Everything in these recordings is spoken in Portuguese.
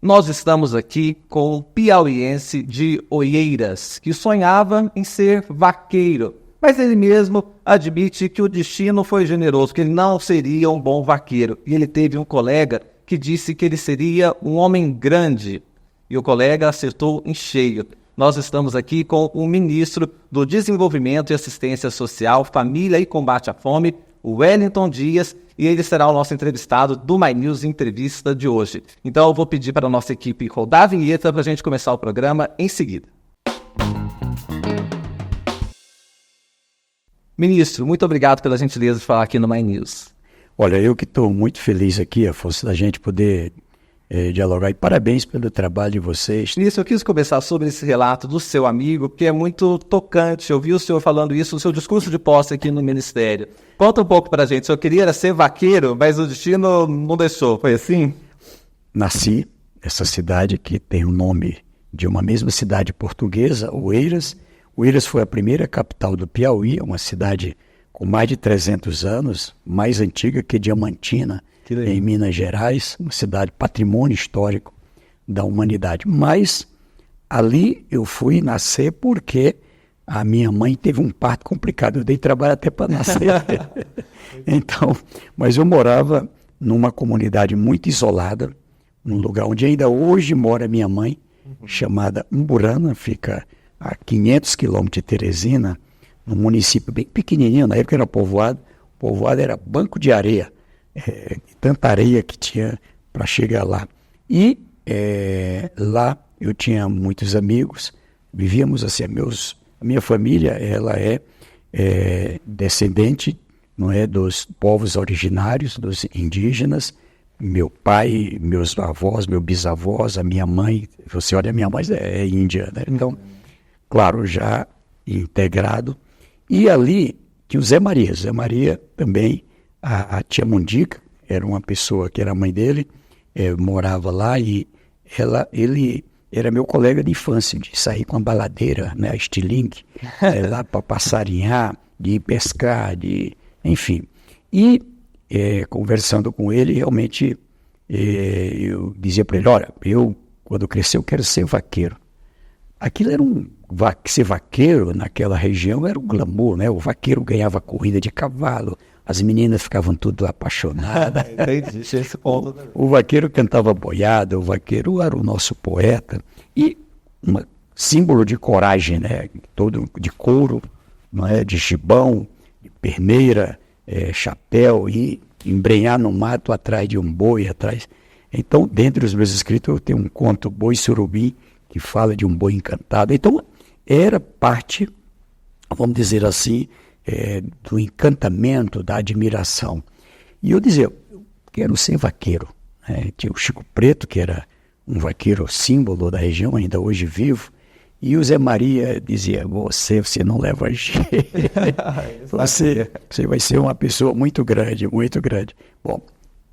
Nós estamos aqui com o piauiense de Oeiras, que sonhava em ser vaqueiro, mas ele mesmo admite que o destino foi generoso, que ele não seria um bom vaqueiro. E ele teve um colega que disse que ele seria um homem grande, e o colega acertou em cheio. Nós estamos aqui com o ministro do Desenvolvimento e Assistência Social, Família e Combate à Fome, o Wellington Dias, e ele será o nosso entrevistado do My News Entrevista de hoje. Então eu vou pedir para a nossa equipe rodar a vinheta para a gente começar o programa em seguida. Ministro, muito obrigado pela gentileza de falar aqui no My News. Olha, eu que estou muito feliz aqui, Afonso, da gente poder dialogar, e parabéns pelo trabalho de vocês. Ministro, eu quis começar sobre esse relato do seu amigo, porque é muito tocante. Eu vi o senhor falando isso no seu discurso de posse aqui no Ministério. Conta um pouco para a gente. O senhor queria ser vaqueiro, mas o destino não deixou. Foi assim? Nasci nessa cidade que tem o nome de uma mesma cidade portuguesa, Oeiras. Oeiras foi a primeira capital do Piauí, uma cidade com mais de 300 anos, mais antiga que Diamantina, em Minas Gerais, uma cidade patrimônio histórico da humanidade. Mas ali eu fui nascer porque a minha mãe teve um parto complicado. Eu dei trabalho até para nascer. Então, mas eu morava numa comunidade muito isolada, num lugar onde ainda hoje mora minha mãe, chamada Umburana, fica a 500 quilômetros de Teresina, num município bem pequenininho. Na época era povoado. O povoado era banco de areia. Tanta areia que tinha para chegar lá. E lá eu tinha muitos amigos, vivíamos assim, a minha família ela é descendente, não é, dos povos originários, dos indígenas. Meu pai, meus avós, meus bisavós, a minha mãe, você olha, a minha mãe é índia, né? Então, claro, já integrado. E ali tinha o Zé Maria também. A tia Mundica era uma pessoa que era a mãe dele, morava lá, e ele era meu colega de infância, de sair com a baladeira, né, a estilingue, lá para passarinhar, de ir pescar, enfim. E conversando com ele, realmente eu dizia para ele, olha, eu quando crescer eu quero ser vaqueiro. Aquilo era ser vaqueiro naquela região era um glamour, né? O vaqueiro ganhava corrida de cavalo, as meninas ficavam tudo apaixonadas. Entendi, esse ponto. O vaqueiro cantava boiada, o vaqueiro era o nosso poeta, e um símbolo de coragem, né? Todo de couro, não é? De gibão, de perneira, chapéu, e embrenhar no mato atrás de um boi, atrás. Então, dentre os meus escritos, eu tenho um conto, Boi Surubim, que fala de um boi encantado. Então, era parte, vamos dizer assim, do encantamento, da admiração. E eu dizia, eu quero ser vaqueiro. Tinha o Chico Preto, que era um vaqueiro símbolo da região, ainda hoje vivo, e o Zé Maria dizia, você não leva jeito, você vai ser uma pessoa muito grande, muito grande. Bom,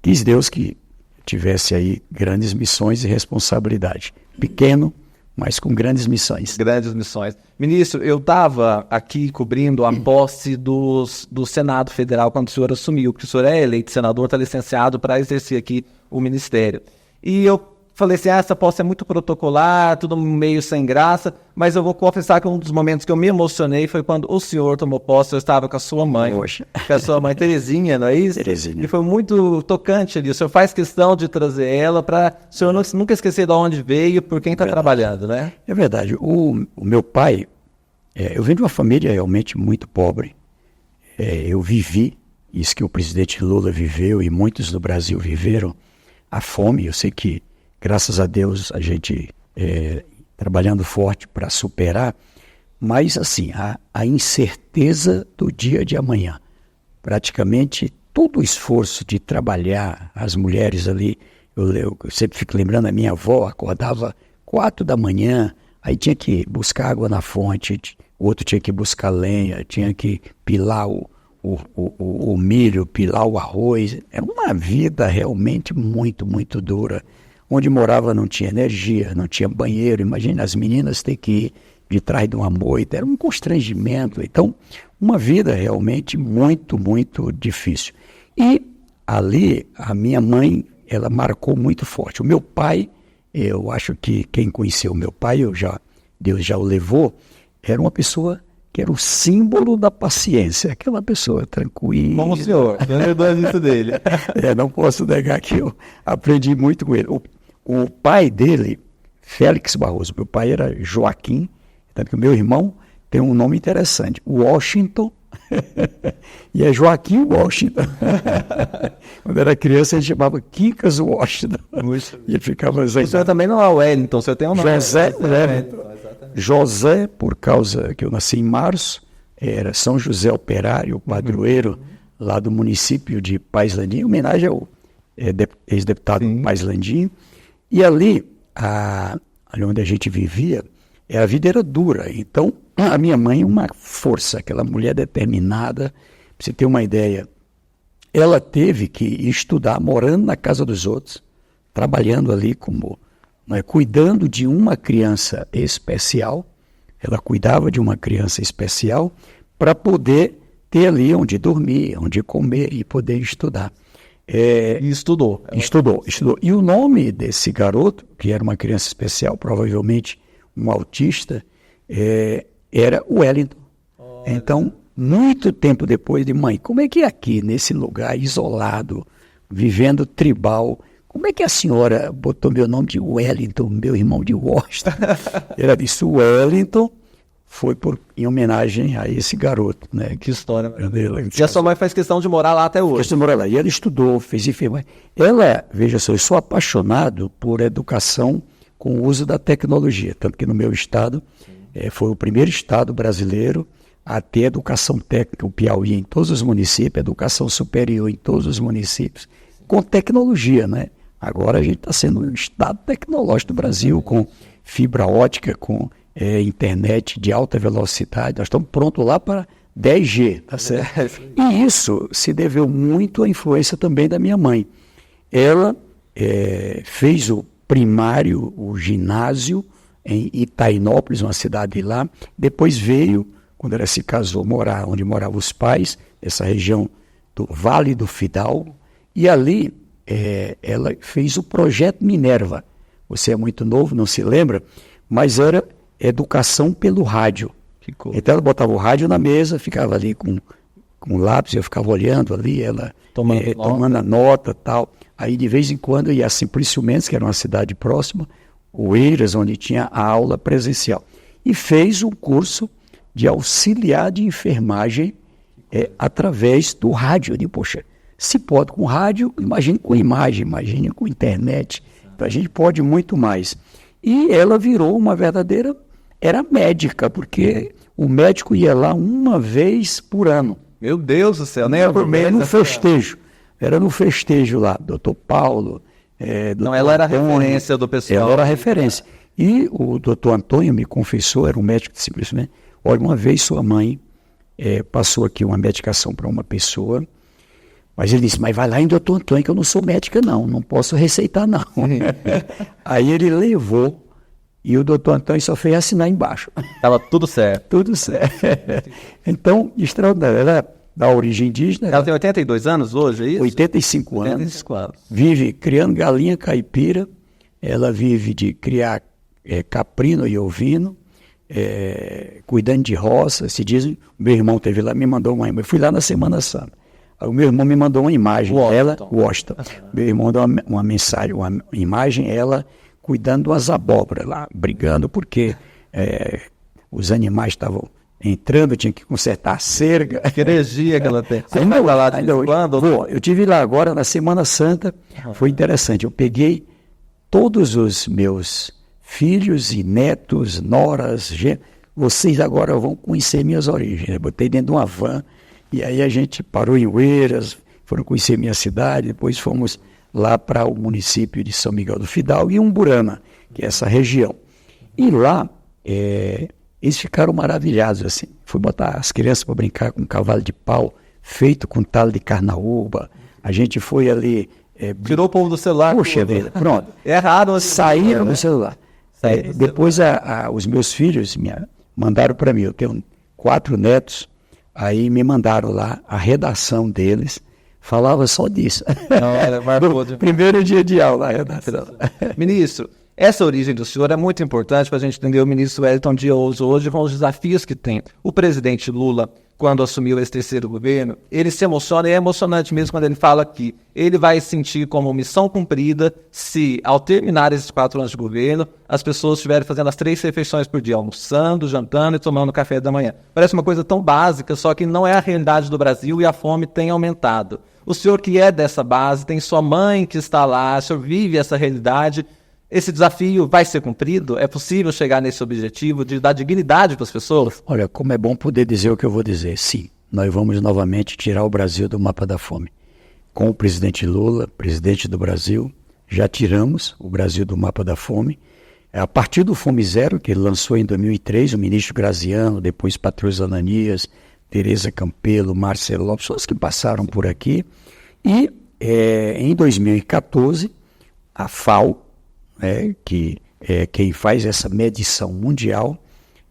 quis Deus que tivesse aí grandes missões e responsabilidade. Pequeno, mas com grandes missões. Grandes missões. Ministro, eu estava aqui cobrindo a posse do Senado Federal quando o senhor assumiu, porque o senhor é eleito senador, está licenciado para exercer aqui o ministério. E eu falei assim, essa posse é muito protocolar, tudo meio sem graça, mas eu vou confessar que um dos momentos que eu me emocionei foi quando o senhor tomou posse, eu estava com a sua mãe. Poxa. Com a sua mãe Terezinha, não é isso? Terezinha. E foi muito tocante ali. O senhor faz questão de trazer ela para o senhor nunca esquecer de onde veio, por quem está trabalhando, né? É verdade. O meu pai, eu venho de uma família realmente muito pobre. Eu vivi isso que o presidente Lula viveu e muitos do Brasil viveram, a fome. Eu sei que, graças a Deus, a gente trabalhando forte para superar, mas assim, a incerteza do dia de amanhã. Praticamente todo o esforço de trabalhar, as mulheres ali, eu sempre fico lembrando, a minha avó acordava 4 da manhã, aí tinha que buscar água na fonte, o outro tinha que buscar lenha, tinha que pilar o milho, pilar o arroz. Era uma vida realmente muito, muito dura. Onde morava não tinha energia, não tinha banheiro. Imagina, as meninas ter que ir de trás de uma moita, era um constrangimento. Então, uma vida realmente muito, muito difícil. E ali, a minha mãe, ela marcou muito forte. O meu pai eu acho que quem conheceu meu pai, Deus já o levou, era uma pessoa que era o símbolo da paciência, aquela pessoa tranquila. Como o senhor, não é isso dele. Não posso negar que eu aprendi muito com ele. O pai dele, Félix Barroso, meu pai era Joaquim, tanto que o meu irmão tem um nome interessante, Washington, e é Joaquim Washington. Quando era criança, ele chamava Quincas Washington. E ele ficava O senhor também não é Wellington, o senhor tem um nome. José, por causa que eu nasci em março, era São José Operário, padroeiro lá do município de Paz Landim, em homenagem ao ex-deputado Paz Landim. E ali onde a gente vivia, a vida era dura. Então, a minha mãe, uma força, aquela mulher determinada, para você ter uma ideia, ela teve que estudar morando na casa dos outros, trabalhando ali cuidando de uma criança especial. Ela cuidava de uma criança especial para poder ter ali onde dormir, onde comer e poder estudar. E estudou. Estudou. E o nome desse garoto, que era uma criança especial, provavelmente um autista, era Wellington. Então, muito tempo depois de mãe, como é que é aqui, nesse lugar isolado, vivendo tribal, como é que a senhora botou meu nome de Wellington, meu irmão de Washington? Ela disse, Wellington foi em homenagem a esse garoto, né? Que história. E a sua mãe faz questão de morar lá até hoje? Morar lá. E ela estudou, fez enfermagem. Veja só, eu sou apaixonado por educação com o uso da tecnologia, tanto que no meu estado, foi o primeiro estado brasileiro a ter educação técnica, o Piauí em todos os municípios, educação superior em todos os municípios, com tecnologia, né? Agora a gente está sendo um estado tecnológico do Brasil, com fibra ótica, com internet de alta velocidade. Nós estamos prontos lá para 10G, tá certo? E isso se deveu muito à influência também da minha mãe. Ela fez o primário, o ginásio, em Itainópolis, uma cidade lá. Depois veio, quando ela se casou, morar onde moravam os pais, essa região do Vale do Fidalgo. E ali ela fez o projeto Minerva. Você é muito novo, não se lembra, mas era educação pelo rádio. Então ela botava o rádio na mesa, ficava ali com lápis, eu ficava olhando ali, ela tomando a nota e tal. Aí de vez em quando ia a Simplício Mendes, que era uma cidade próxima, Oeiras, onde tinha a aula presencial. E fez um curso de auxiliar de enfermagem através do rádio. Eu digo, poxa, se pode com rádio, imagine com imagem, imagine com internet. Então a gente pode muito mais. E ela virou uma verdadeira, era médica, porque o médico ia lá uma vez por ano. Meu Deus do céu, nem é por mês. Era no festejo. Era no festejo lá, doutor Paulo. Não, ela era a referência do pessoal. Ela era a referência. E o doutor Antônio me confessou, era um médico de simplesmente, olha, uma vez sua mãe passou aqui uma medicação para uma pessoa, mas ele disse, mas vai lá em doutor Antônio, que eu não sou médica não posso receitar não. Aí ele levou, e o doutor Antônio só fez assinar embaixo. Estava tudo certo. Tudo certo. Então, extraordinário, ela é da origem indígena. Ela tem 82 anos hoje, é isso? 85 anos. 85 anos. Vive criando galinha caipira, ela vive de criar caprino e ovino, cuidando de roça. Se diz, meu irmão teve lá, me mandou uma imagem. Eu fui lá na Semana Santa. Aí o meu irmão me mandou uma imagem, Washington. Meu irmão deu uma mensagem, uma imagem, ela cuidando das abóboras lá, brigando, porque os animais estavam entrando, tinha que consertar a cerca. Que energia que ela tem. Você vai lá de quando? Eu estive lá agora na Semana Santa, foi interessante. Eu peguei todos os meus filhos e netos, noras, vocês agora vão conhecer minhas origens. Eu botei dentro de uma van, e aí a gente parou em Oeiras, foram conhecer minha cidade, depois fomos lá para o município de São Miguel do Fidalgo e Umburana, que é essa região. E lá, eles ficaram maravilhados, assim. Fui botar as crianças para brincar com um cavalo de pau, feito com talo de carnaúba. A gente foi ali... Tirou o povo do celular. Puxa vida, pronto. É raro. Saíram do celular. Depois os meus filhos mandaram para mim, eu tenho 4 netos, aí me mandaram lá, a redação deles falava só disso. Não, era marcou. Primeiro dia de aula, a redação. Ministro, Essa origem do senhor é muito importante para a gente entender o ministro Wellington Dias hoje com os desafios que tem. O presidente Lula, quando assumiu esse terceiro governo, ele se emociona, e é emocionante mesmo quando ele fala que ele vai sentir como missão cumprida se, ao terminar esses 4 anos de governo, as pessoas estiverem fazendo as 3 refeições por dia, almoçando, jantando e tomando café da manhã. Parece uma coisa tão básica, só que não é a realidade do Brasil e a fome tem aumentado. O senhor que é dessa base, tem sua mãe que está lá, o senhor vive essa realidade. Esse desafio vai ser cumprido? É possível chegar nesse objetivo de dar dignidade para as pessoas? Olha, como é bom poder dizer o que eu vou dizer. Sim, nós vamos novamente tirar o Brasil do mapa da fome. Com o presidente Lula, presidente do Brasil, já tiramos o Brasil do mapa da fome. A partir do Fome Zero, que ele lançou em 2003, o ministro Graziano, depois Patrus Ananias, Tereza Campelo, Marcelo Lopes, pessoas que passaram por aqui. E em 2014, a FAO, que é quem faz essa medição mundial,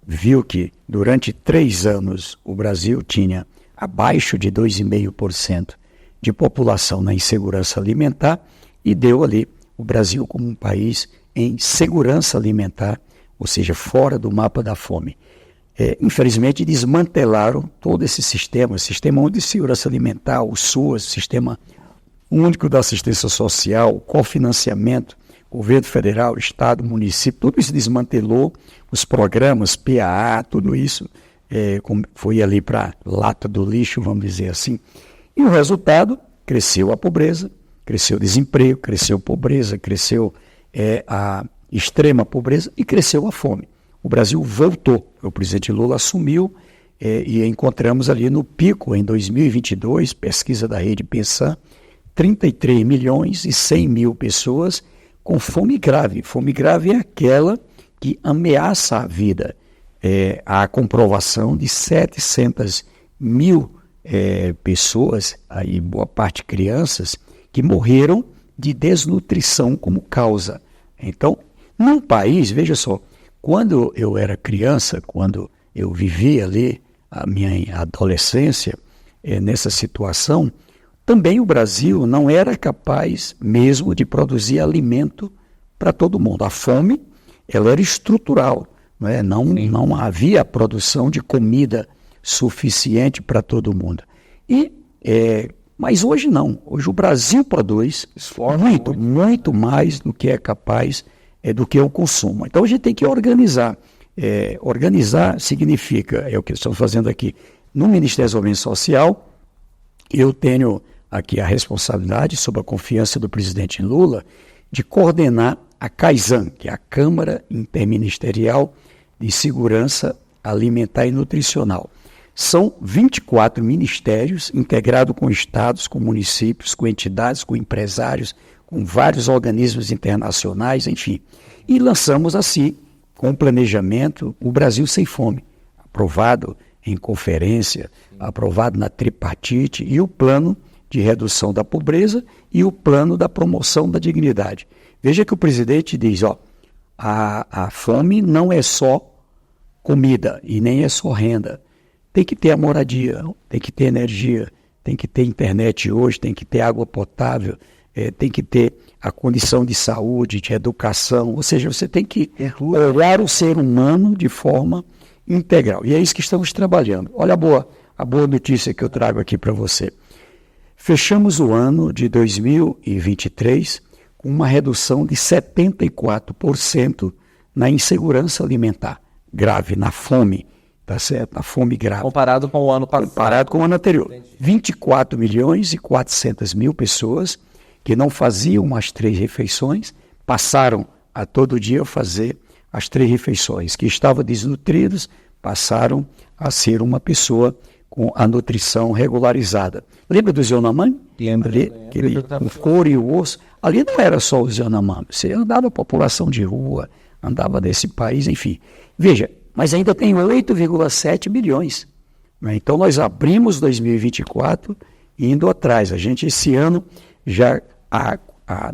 viu que durante 3 anos o Brasil tinha abaixo de 2,5% de população na insegurança alimentar e deu ali o Brasil como um país em segurança alimentar, ou seja, fora do mapa da fome. Infelizmente desmantelaram todo esse sistema único de segurança alimentar, o SUAS, Sistema Único da Assistência Social, cofinanciamento, governo federal, estado, município, tudo isso desmantelou, os programas, PAA, tudo isso foi ali para lata do lixo, vamos dizer assim. E o resultado, cresceu a pobreza, cresceu o desemprego, cresceu a pobreza, cresceu a extrema pobreza e cresceu a fome. O Brasil voltou, o presidente Lula assumiu e encontramos ali no pico, em 2022, pesquisa da rede Pensan, 33 milhões e 100 mil pessoas com fome grave. Fome grave é aquela que ameaça a vida. A comprovação de 700 mil pessoas, aí boa parte crianças, que morreram de desnutrição como causa. Então, num país, veja só, quando eu era criança, quando eu vivia ali a minha adolescência, nessa situação, também o Brasil não era capaz mesmo de produzir alimento para todo mundo. A fome, ela era estrutural, não havia produção de comida suficiente para todo mundo. Mas hoje não. Hoje o Brasil produz muito mais do que é capaz do que o consumo. Então a gente tem que organizar. Organizar significa, é o que estamos fazendo aqui. No Ministério do Desenvolvimento Social, eu tenho aqui a responsabilidade, sob a confiança do presidente Lula, de coordenar a CAISAN, que é a Câmara Interministerial de Segurança Alimentar e Nutricional. São 24 ministérios integrados com estados, com municípios, com entidades, com empresários, com vários organismos internacionais, enfim. E lançamos assim, com planejamento, o Brasil Sem Fome, aprovado em conferência, aprovado na tripartite, e o plano de redução da pobreza e o plano da promoção da dignidade. Veja que o presidente diz, a fome não é só comida e nem é só renda. Tem que ter a moradia, tem que ter energia, tem que ter internet hoje, tem que ter água potável, tem que ter a condição de saúde, de educação, ou seja, você tem que olhar o ser humano de forma integral. E é isso que estamos trabalhando. Olha a boa notícia que eu trago aqui para você. Fechamos o ano de 2023 com uma redução de 74% na insegurança alimentar grave, na fome, tá certo? Na fome grave. Comparado com o ano passado. Comparado com o ano anterior. 24 milhões e 400 mil pessoas que não faziam as 3 refeições, passaram a todo dia fazer as 3 refeições. Que estavam desnutridos, passaram a ser uma pessoa com a nutrição regularizada. Lembra do Yanomami? Lembro. O couro e o osso. Ali não era só o Yanomami. Você andava a população de rua, andava desse país, enfim. Veja, mas ainda tem 8,7 milhões. Então nós abrimos 2024 indo atrás. A gente esse ano já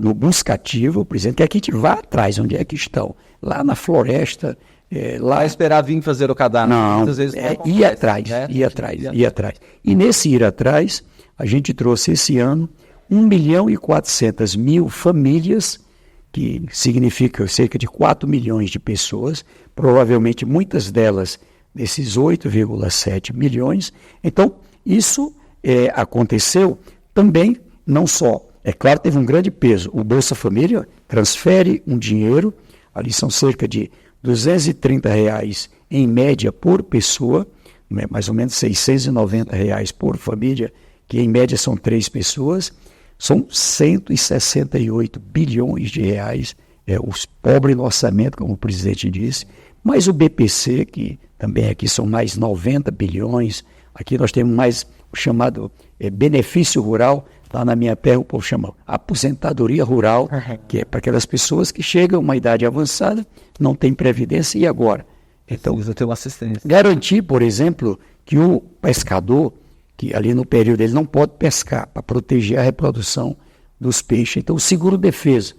no buscativo, o presidente quer que a gente vá atrás, onde é que estão? Lá na floresta, lá... Vai esperar vir fazer o cadastro. Não, muitas vezes ir atrás. E nesse ir atrás, a gente trouxe esse ano 1.400.000 famílias que significa cerca de 4 milhões de pessoas, provavelmente muitas delas desses 8,7 milhões. Então, isso aconteceu também, não só, é claro, teve um grande peso. O Bolsa Família transfere um dinheiro, ali são cerca de R$230 em média por pessoa, mais ou menos R$690 por família, que em média são 3 pessoas, são 168 bilhões de reais, os pobres no orçamento, como o presidente disse, mas o BPC, que também aqui são mais 90 bilhões, aqui nós temos mais o chamado benefício rural, lá na minha terra o povo chama aposentadoria rural, que é para aquelas pessoas que chegam a uma idade avançada, não tem previdência, e agora? Então, precisa ter uma assistência. Garantir, por exemplo, que o pescador, que ali no período ele não pode pescar, para proteger a reprodução dos peixes. Então, o seguro-defesa,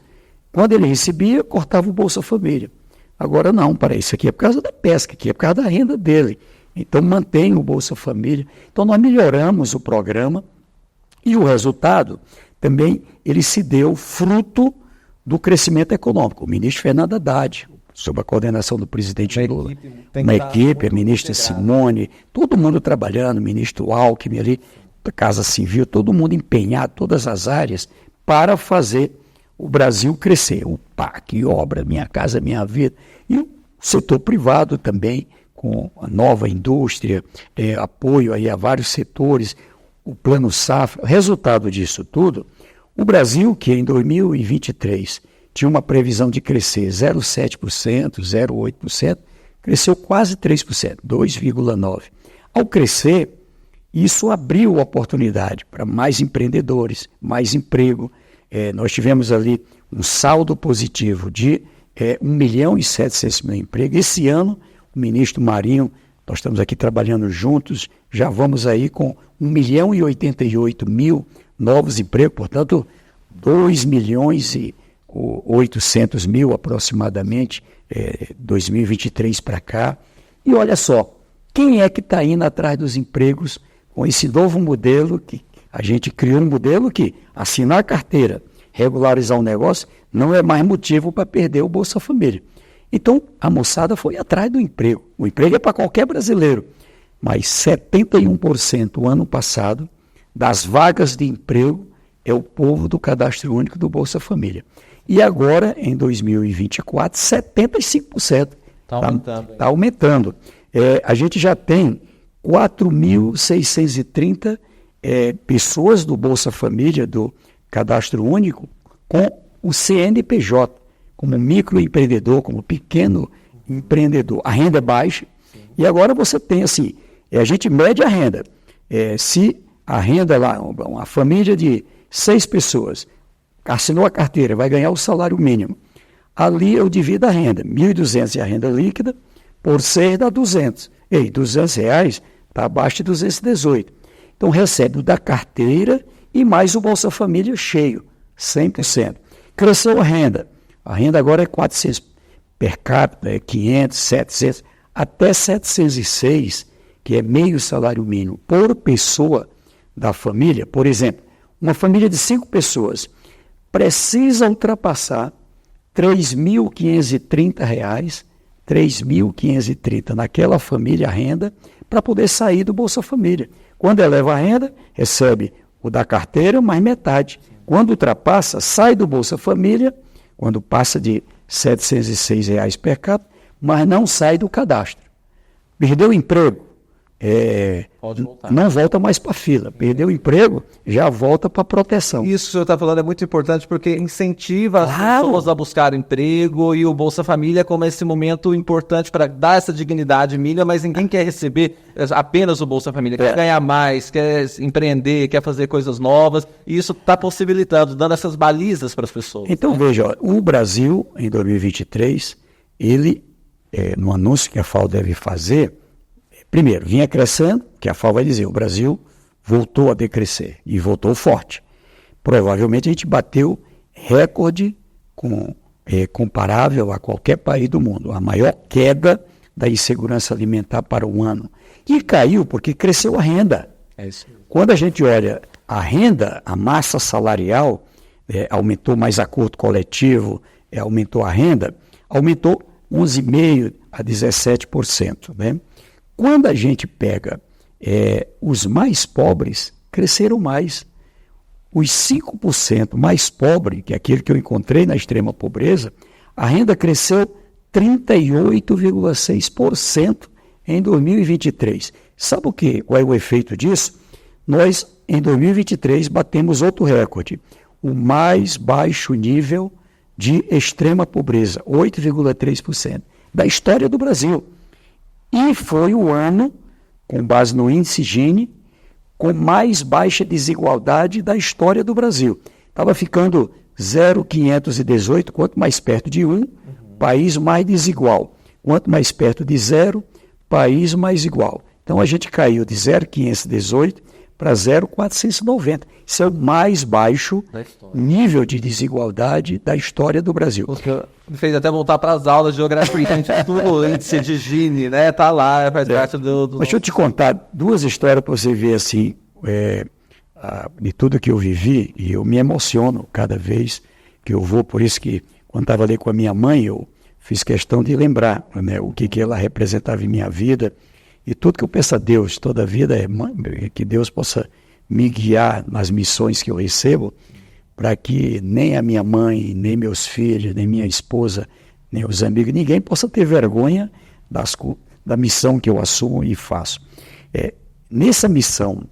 quando ele recebia, cortava o Bolsa Família. Agora não, para isso aqui é por causa da pesca, aqui é por causa da renda dele. Então, mantém o Bolsa Família. Então, nós melhoramos o programa e o resultado também ele se deu fruto do crescimento econômico. O ministro Fernando Haddad, sob a coordenação do presidente Lula, uma equipe, a ministra Simone, todo mundo trabalhando, o ministro Alckmin ali, da Casa Civil, todo mundo empenhado, todas as áreas, para fazer o Brasil crescer. O PAC, obra, Minha Casa Minha Vida. E o setor privado também, com a nova indústria, apoio aí a vários setores, o Plano Safra. Resultado disso tudo, o Brasil, que em 2023 tinha uma previsão de crescer 0,7%, 0,8%, cresceu quase 3%, 2,9%. Ao crescer, isso abriu oportunidade para mais empreendedores, mais emprego. Nós tivemos ali um saldo positivo de 1.700.000 empregos. Esse ano, o ministro Marinho, nós estamos aqui trabalhando juntos, já vamos aí com 1.088.000 novos empregos, portanto, 2.800.000 aproximadamente, 2023 para cá. E olha só, quem é que está indo atrás dos empregos com esse novo modelo? Que a gente criou um modelo que assinar a carteira, regularizar um negócio, não é mais motivo para perder o Bolsa Família. Então, a moçada foi atrás do emprego. O emprego é para qualquer brasileiro. Mas 71% o ano passado das vagas de emprego é o povo do Cadastro Único do Bolsa Família. E agora, em 2024, 75%. Está aumentando. Está aumentando. A gente já tem 4.630 pessoas do Bolsa Família, do Cadastro Único, com o CNPJ, como microempreendedor, como pequeno empreendedor. A renda é baixa. Sim. E agora você tem assim, a gente mede a renda. Se a renda lá, uma família de 6 pessoas, assinou a carteira, vai ganhar o salário mínimo. Ali eu divido a renda, 1.200 é a renda líquida, por 6 dá 200. Ei, R$200 está abaixo de 218. Então recebe o da carteira e mais o Bolsa Família cheio, 100%. Cresceu a renda agora é 400 per capita, 500, 700, até 706, que é meio salário mínimo por pessoa da família. Por exemplo, uma família de 5 pessoas precisa ultrapassar R$3.530, 3.530 naquela família a renda, para poder sair do Bolsa Família. Quando eleva a renda, recebe o da carteira, mais metade. Quando ultrapassa, sai do Bolsa Família, quando passa de R$706 per capita, mas não sai do cadastro. Perdeu o emprego, pode voltar. Não volta mais para a fila. Perdeu o emprego, já volta para a proteção. Isso que o senhor está falando é muito importante porque incentiva as pessoas a buscar emprego e o Bolsa Família como esse momento importante para dar essa dignidade mínima, mas ninguém quer receber apenas o Bolsa Família, quer ganhar mais, quer empreender, quer fazer coisas novas, e isso está possibilitando, dando essas balizas para as pessoas. Então, veja, o Brasil, em 2023, ele, no anúncio que a FAO deve fazer, primeiro, vinha crescendo, que a FAO vai dizer, o Brasil voltou a decrescer, e voltou forte. Provavelmente a gente bateu recorde comparável a qualquer país do mundo, a maior queda da insegurança alimentar para o ano. E caiu porque cresceu a renda. É isso. Quando a gente olha a renda, a massa salarial, aumentou mais acordo coletivo, aumentou a renda, aumentou 11,5% a 17%. Né? Quando a gente pega os mais pobres, cresceram mais. Os 5% mais pobres, que é aquele que eu encontrei na extrema pobreza, a renda cresceu 38,6% em 2023. Sabe o quê? Qual é o efeito disso? Nós, em 2023, batemos outro recorde, o mais baixo nível de extrema pobreza, 8,3%, da história do Brasil. E foi o ano, com base no índice Gini, com mais baixa desigualdade da história do Brasil. Estava ficando 0,518, quanto mais perto de 1, país mais desigual. Quanto mais perto de 0, país mais igual. Então a gente caiu de 0,518 para 0,490. Isso é o mais baixo nível de desigualdade da história do Brasil. Me fez até voltar para as aulas de geografia, a gente estuda o índice de Gini, né? Tá lá, faz parte do... Mas deixa eu te contar duas histórias para você ver assim, de tudo que eu vivi, e eu me emociono cada vez que eu vou, por isso que quando estava ali com a minha mãe, eu fiz questão de lembrar, né, o que ela representava em minha vida, e tudo que eu peço a Deus, toda a vida, é que Deus possa me guiar nas missões que eu recebo, para que nem a minha mãe, nem meus filhos, nem minha esposa, nem os amigos, ninguém possa ter vergonha da missão que eu assumo e faço. Nessa missão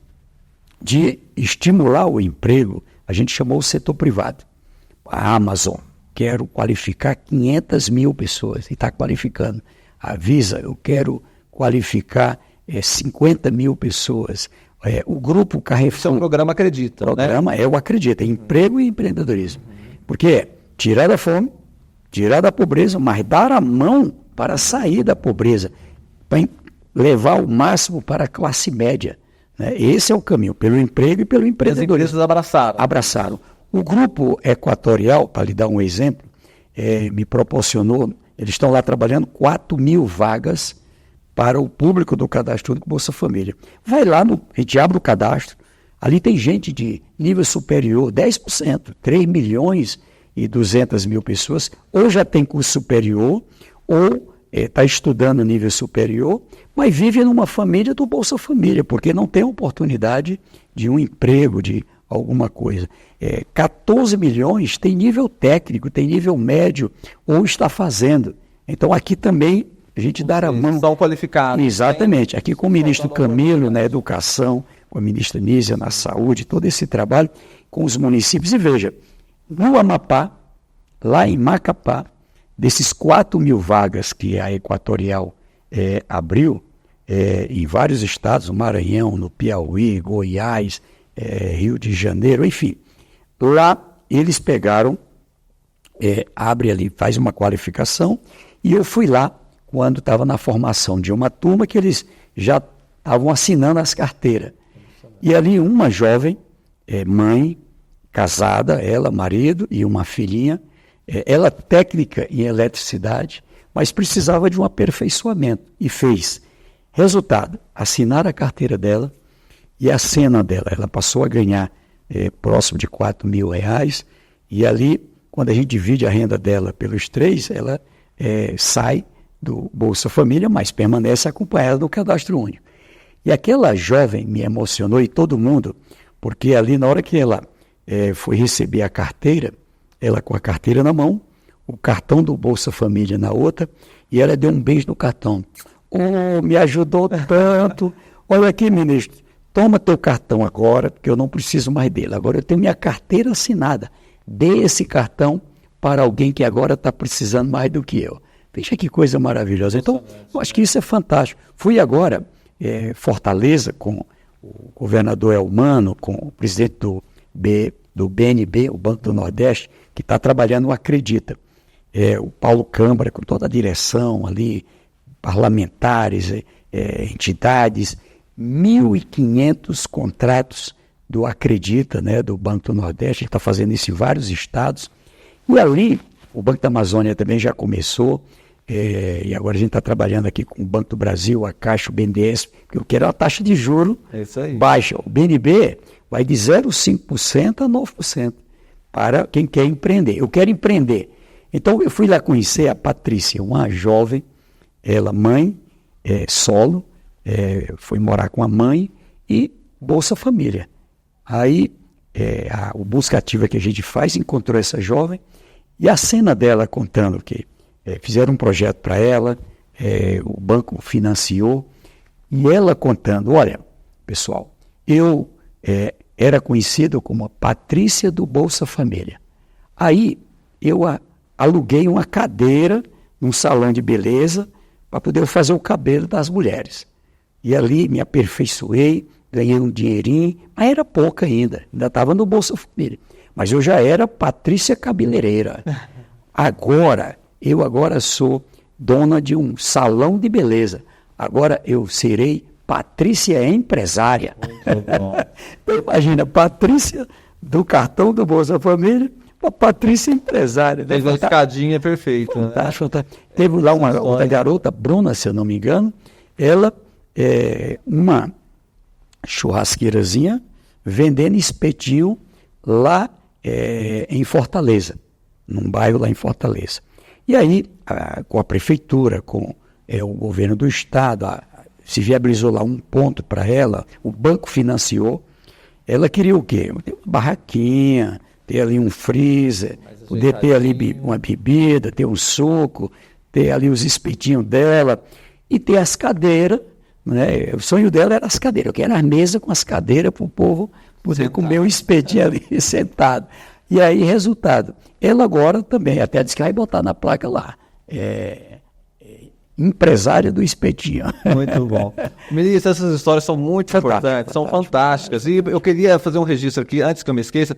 de estimular o emprego, a gente chamou o setor privado. A Amazon, quero qualificar 500 mil pessoas, e está qualificando. A Visa, eu quero qualificar 50 mil pessoas. O grupo Carrefour... Isso é um programa Acredita. Programa, né? Eu acredito, é emprego e empreendedorismo. Porque tirar da fome, tirar da pobreza, mas dar a mão para sair da pobreza, para levar o máximo para a classe média. Né? Esse é o caminho, pelo emprego e pelo empreendedorismo. As empresas abraçaram. O grupo Equatorial, para lhe dar um exemplo, me proporcionou, eles estão lá trabalhando 4.000 vagas para o público do Cadastro Único Bolsa Família. Vai lá, a gente abre o cadastro, ali tem gente de nível superior, 10%, 3.200.000 pessoas, ou já tem curso superior, ou está estudando nível superior, mas vive numa família do Bolsa Família, porque não tem oportunidade de um emprego, de alguma coisa. 14 milhões tem nível técnico, tem nível médio, ou está fazendo. Então aqui também a gente dá a mão. São qualificados. Exatamente. Aqui com o ministro Camilo na educação, com a ministra Nízia na saúde, todo esse trabalho com os municípios. E veja, no Amapá, lá em Macapá, desses 4.000 vagas que a Equatorial abriu, em vários estados, no Maranhão, no Piauí, Goiás, Rio de Janeiro, enfim. Lá eles pegaram, abre ali, faz uma qualificação, e eu fui lá quando estava na formação de uma turma que eles já estavam assinando as carteiras. E ali uma jovem, mãe, casada, ela, marido e uma filhinha, ela técnica em eletricidade, mas precisava de um aperfeiçoamento e fez. Resultado, assinar a carteira dela e a cena dela. Ela passou a ganhar próximo de R$4.000 e ali, quando a gente divide a renda dela pelos 3, ela sai do Bolsa Família, mas permanece acompanhada do Cadastro Único. E aquela jovem me emocionou, e todo mundo, porque ali na hora que ela foi receber a carteira, ela com a carteira na mão, o cartão do Bolsa Família na outra, e ela deu um beijo no cartão. Me ajudou tanto. Olha aqui, ministro, toma teu cartão agora, porque eu não preciso mais dele. Agora eu tenho minha carteira assinada. Dê esse cartão para alguém que agora está precisando mais do que eu. Veja que coisa maravilhosa. Então, eu acho que isso é fantástico. Fui agora, Fortaleza, com o governador Elmano, com o presidente do BNB, o Banco do Nordeste, que está trabalhando no Acredita. O Paulo Câmara, com toda a direção ali, parlamentares, entidades, 1.500 contratos do Acredita, né, do Banco do Nordeste, ele está fazendo isso em vários estados. E ali, o Banco da Amazônia também já começou, e agora a gente está trabalhando aqui com o Banco do Brasil, a Caixa, o BNDES, porque eu quero uma taxa de juro baixa. O BNB vai de 0,5% a 9% para quem quer empreender. Eu quero empreender. Então eu fui lá conhecer a Patrícia, uma jovem, ela mãe, solo, foi morar com a mãe e Bolsa Família. Aí o busca ativa que a gente faz encontrou essa jovem e a cena dela contando que fizeram um projeto para ela, o banco financiou, e ela contando, olha, pessoal, eu era conhecido como a Patrícia do Bolsa Família. Aí eu aluguei uma cadeira num salão de beleza para poder fazer o cabelo das mulheres. E ali me aperfeiçoei, ganhei um dinheirinho, mas era pouco ainda estava no Bolsa Família. Mas eu já era Patrícia Cabeleireira. Eu agora sou dona de um salão de beleza. Agora eu serei Patrícia empresária. Então, imagina, Patrícia do cartão do Bolsa Família, a Patrícia empresária. Fez uma escadinha perfeita. Fantástico, né? Teve lá uma outra garota, Bruna, se eu não me engano, ela uma churrasqueirazinha vendendo espetinho lá em Fortaleza, num bairro lá em Fortaleza. E aí, com a prefeitura, com o governo do estado, se viabilizou lá um ponto para ela, o banco financiou. Ela queria o quê? Ter uma barraquinha, ter ali um freezer, poder ter ali uma bebida, ter um suco, ter ali os espetinhos dela e ter as cadeiras, né? O sonho dela era as cadeiras, eu quero a mesa com as cadeiras para o povo poder comer um espetinho ali sentado. E aí, resultado, ela agora também, até disse que vai botar na placa lá, empresária do espetinho. Muito bom. Ministro, essas histórias são muito importantes, são fantásticas. E eu queria fazer um registro aqui, antes que eu me esqueça,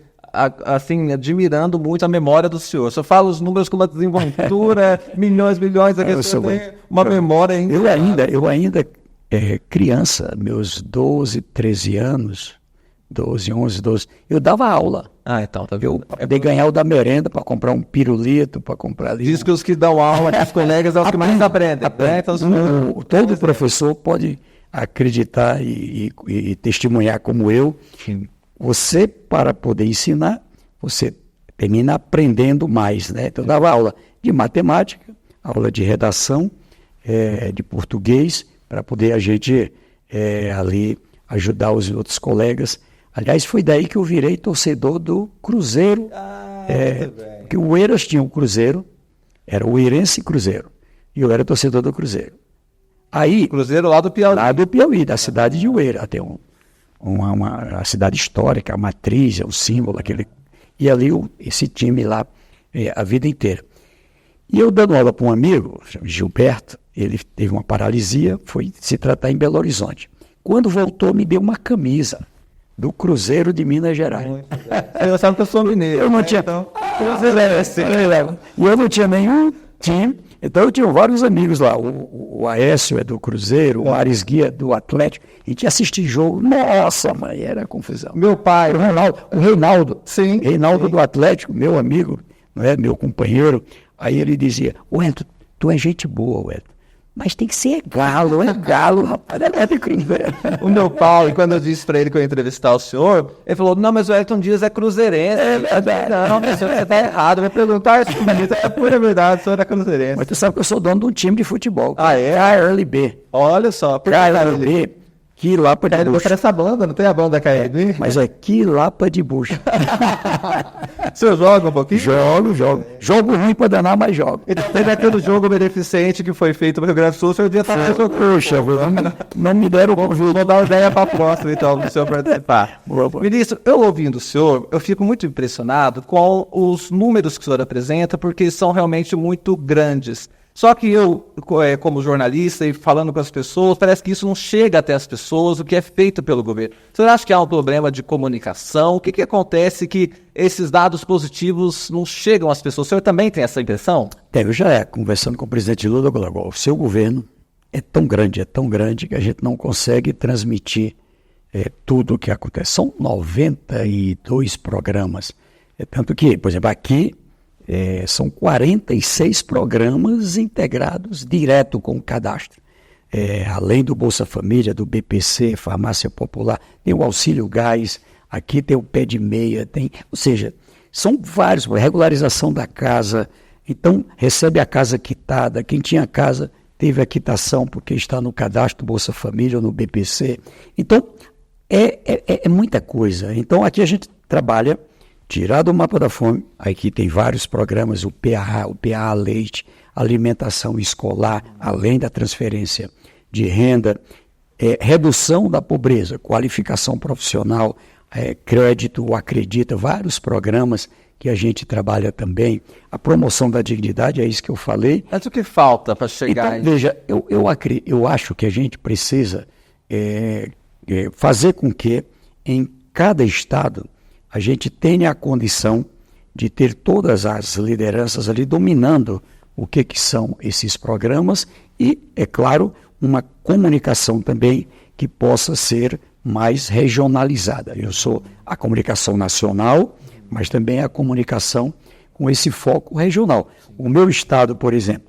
assim, admirando muito a memória do senhor. O senhor fala os números com uma desenvoltura, milhões, aqui o senhor tem uma memória ainda. Eu ainda, criança, meus 12, 13 anos, 11, 12, eu dava aula. Então, tá vendo? Eu poder ganhar o da merenda para comprar um pirulito, para comprar ali. Diz que os que dão aula, os colegas, são os que mais aprendem. Então, todo professor pode acreditar e testemunhar como eu. Sim. Você, para poder ensinar, você termina aprendendo mais, né? Então, eu dava aula de matemática, aula de redação, de português, para poder a gente ali ajudar os outros colegas. Aliás, foi daí que eu virei torcedor do Cruzeiro, porque o Oeiras tinha um Cruzeiro, era o Oeirense Cruzeiro, e eu era torcedor do Cruzeiro. Aí, Cruzeiro lá do Piauí. Lá do Piauí, da cidade de Oeiras, tem uma cidade histórica, a matriz, o símbolo, e ali esse time lá a vida inteira. E eu dando aula para um amigo, Gilberto, ele teve uma paralisia, foi se tratar em Belo Horizonte. Quando voltou, me deu uma camisa do Cruzeiro de Minas Gerais. Você sabe que eu sou mineiro. Eu não tinha. Então, E eu não tinha nenhum time. Então eu tinha vários amigos lá. O Aécio é do Cruzeiro, o Ares Guia é do Atlético. A gente assistia jogo. Nossa, mãe, era confusão. Meu pai. O Reinaldo. Sim. Reinaldo do Atlético, meu amigo, não é, meu companheiro. Aí ele dizia: Wellington, tu é gente boa, Wellington. Mas tem que ser galo, rapaz, é de Cruzeiro. O meu pai, quando eu disse para ele que eu ia entrevistar o senhor, ele falou, não, mas o Wellington Dias é cruzeirense. Não, você está errado, vai perguntar isso, é pura verdade, o senhor é cruzeirense. Mas tu sabe que eu sou dono de um time de futebol. É? KLB. Olha só. KLB, Quilapa de Bucho. Essa banda, não tem a banda da KLB? Mas é Quilapa de Bucho. O senhor joga um pouquinho? Jogo. Jogo ruim pra danar, mas jogo. Então teve aquele jogo beneficente que foi feito no Rio Grande do Sul, o senhor devia estar... Puxa, não me deram convite. Vou dar uma ideia para a próxima, então, para o senhor participar. Boa. Ministro, eu ouvindo o senhor, eu fico muito impressionado com os números que o senhor apresenta, porque são realmente muito grandes. Só que eu, como jornalista e falando com as pessoas, parece que isso não chega até as pessoas, o que é feito pelo governo. O senhor acha que há um problema de comunicação? O que acontece que esses dados positivos não chegam às pessoas? O senhor também tem essa impressão? Eu já conversando com o presidente Lula, o seu governo é tão grande que a gente não consegue transmitir tudo o que acontece. São 92 programas. Tanto que, por exemplo, aqui, são 46 programas integrados direto com o cadastro. Além do Bolsa Família, do BPC, Farmácia Popular, tem o Auxílio Gás, aqui tem o Pé de Meia, ou seja, são vários, regularização da casa, Então, recebe a casa quitada. Quem tinha casa teve a quitação porque está no cadastro Bolsa Família ou no BPC. Então, é muita coisa. Então, aqui a gente trabalha, tirar do mapa da fome. Aqui tem vários programas, o PA Leite, alimentação escolar, além da transferência de renda, redução da pobreza, qualificação profissional, crédito, acredita, vários programas que a gente trabalha também, a promoção da dignidade, é isso que eu falei. Mas o que falta para chegar? Então, veja, eu acho que a gente precisa fazer com que em cada estado a gente tenha a condição de ter todas as lideranças ali dominando o que são esses programas e, é claro, uma comunicação também que possa ser mais regionalizada. Eu sou a comunicação nacional, mas também a comunicação com esse foco regional. O meu estado, por exemplo,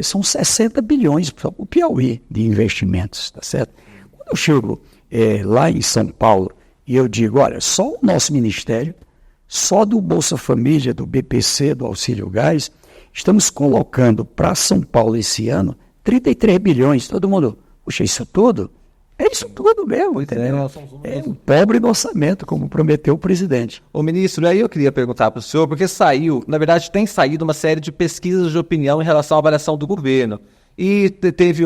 são 60 bilhões, o Piauí, de investimentos, tá certo? Quando eu chego lá em São Paulo e eu digo, olha, só o nosso ministério, só do Bolsa Família, do BPC, do Auxílio Gás, estamos colocando para São Paulo esse ano 33 bilhões, todo mundo, puxa, isso tudo? É isso tudo mesmo, entendeu? É um pobre no orçamento, como prometeu o presidente. Ô ministro, aí eu queria perguntar para o senhor, porque na verdade tem saído uma série de pesquisas de opinião em relação à avaliação do governo. E teve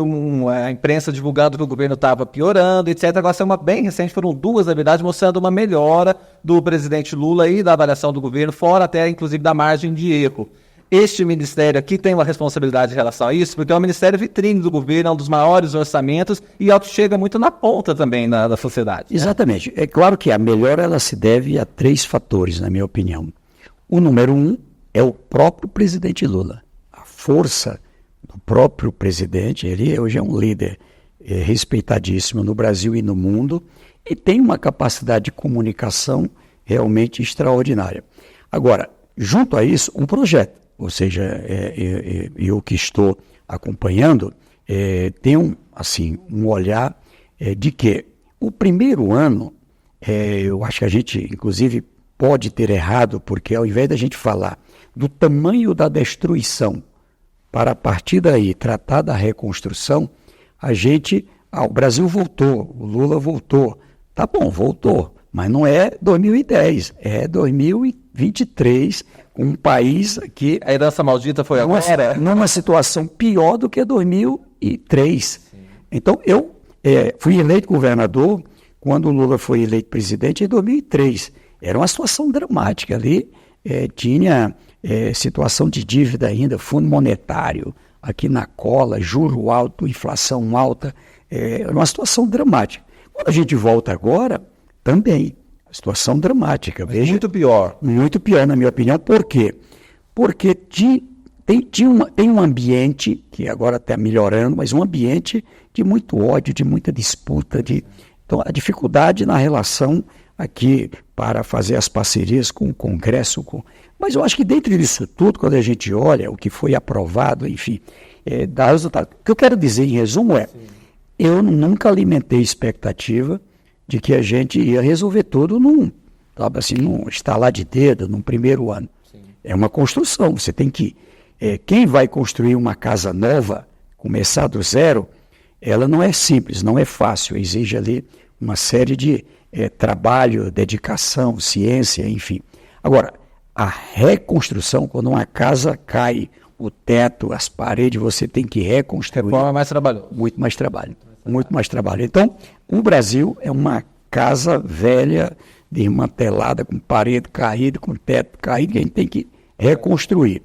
a imprensa divulgando que o governo estava piorando, etc. Agora, uma bem recente, foram duas, na verdade, mostrando uma melhora do presidente Lula e da avaliação do governo, fora até, inclusive, da margem de erro. Este ministério aqui tem uma responsabilidade em relação a isso, porque é um ministério vitrine do governo, é um dos maiores orçamentos e é o que chega muito na ponta também da sociedade. Exatamente. É claro que a melhora ela se deve a 3 fatores, na minha opinião. O número 1 é o próprio presidente Lula. A força do próprio presidente, ele hoje é um líder respeitadíssimo no Brasil e no mundo e tem uma capacidade de comunicação realmente extraordinária. Agora, junto a isso, um projeto. Ou seja, eu que estou acompanhando, tenho um olhar de que o primeiro ano, eu acho que a gente, inclusive, pode ter errado, porque ao invés da gente falar do tamanho da destruição, para a partir daí tratar da reconstrução, o Brasil voltou, o Lula voltou. Tá bom, voltou, mas não é 2010, é 2023, com um país que... A herança maldita foi agora? Numa situação pior do que 2003. Sim. Então, eu fui eleito governador quando o Lula foi eleito presidente em 2003. Era uma situação dramática ali, tinha situação de dívida ainda, fundo monetário, aqui na cola, juro alto, inflação alta, era uma situação dramática. Quando a gente volta agora, também... Situação dramática, veja. Muito pior. Muito pior, na minha opinião. Por quê? Porque tem um ambiente, que agora está melhorando, mas um ambiente de muito ódio, de muita disputa. Então, a dificuldade na relação aqui para fazer as parcerias com o Congresso. Mas eu acho que dentro disso tudo, quando a gente olha o que foi aprovado, enfim, dá resultado. O que eu quero dizer, em resumo, eu nunca alimentei expectativa de que a gente ia resolver tudo num estalar de dedo, num primeiro ano. Sim. É uma construção, você tem que... quem vai construir uma casa nova, começar do zero, ela não é simples, não é fácil, exige ali uma série de trabalho, dedicação, ciência, enfim. Agora, a reconstrução, quando uma casa cai, o teto, as paredes, você tem que reconstruir. Reforma mais trabalhoso. Muito mais trabalho. Muito mais trabalho. Então, o Brasil é uma casa velha, desmantelada, com parede caída, com teto caído, que a gente tem que reconstruir.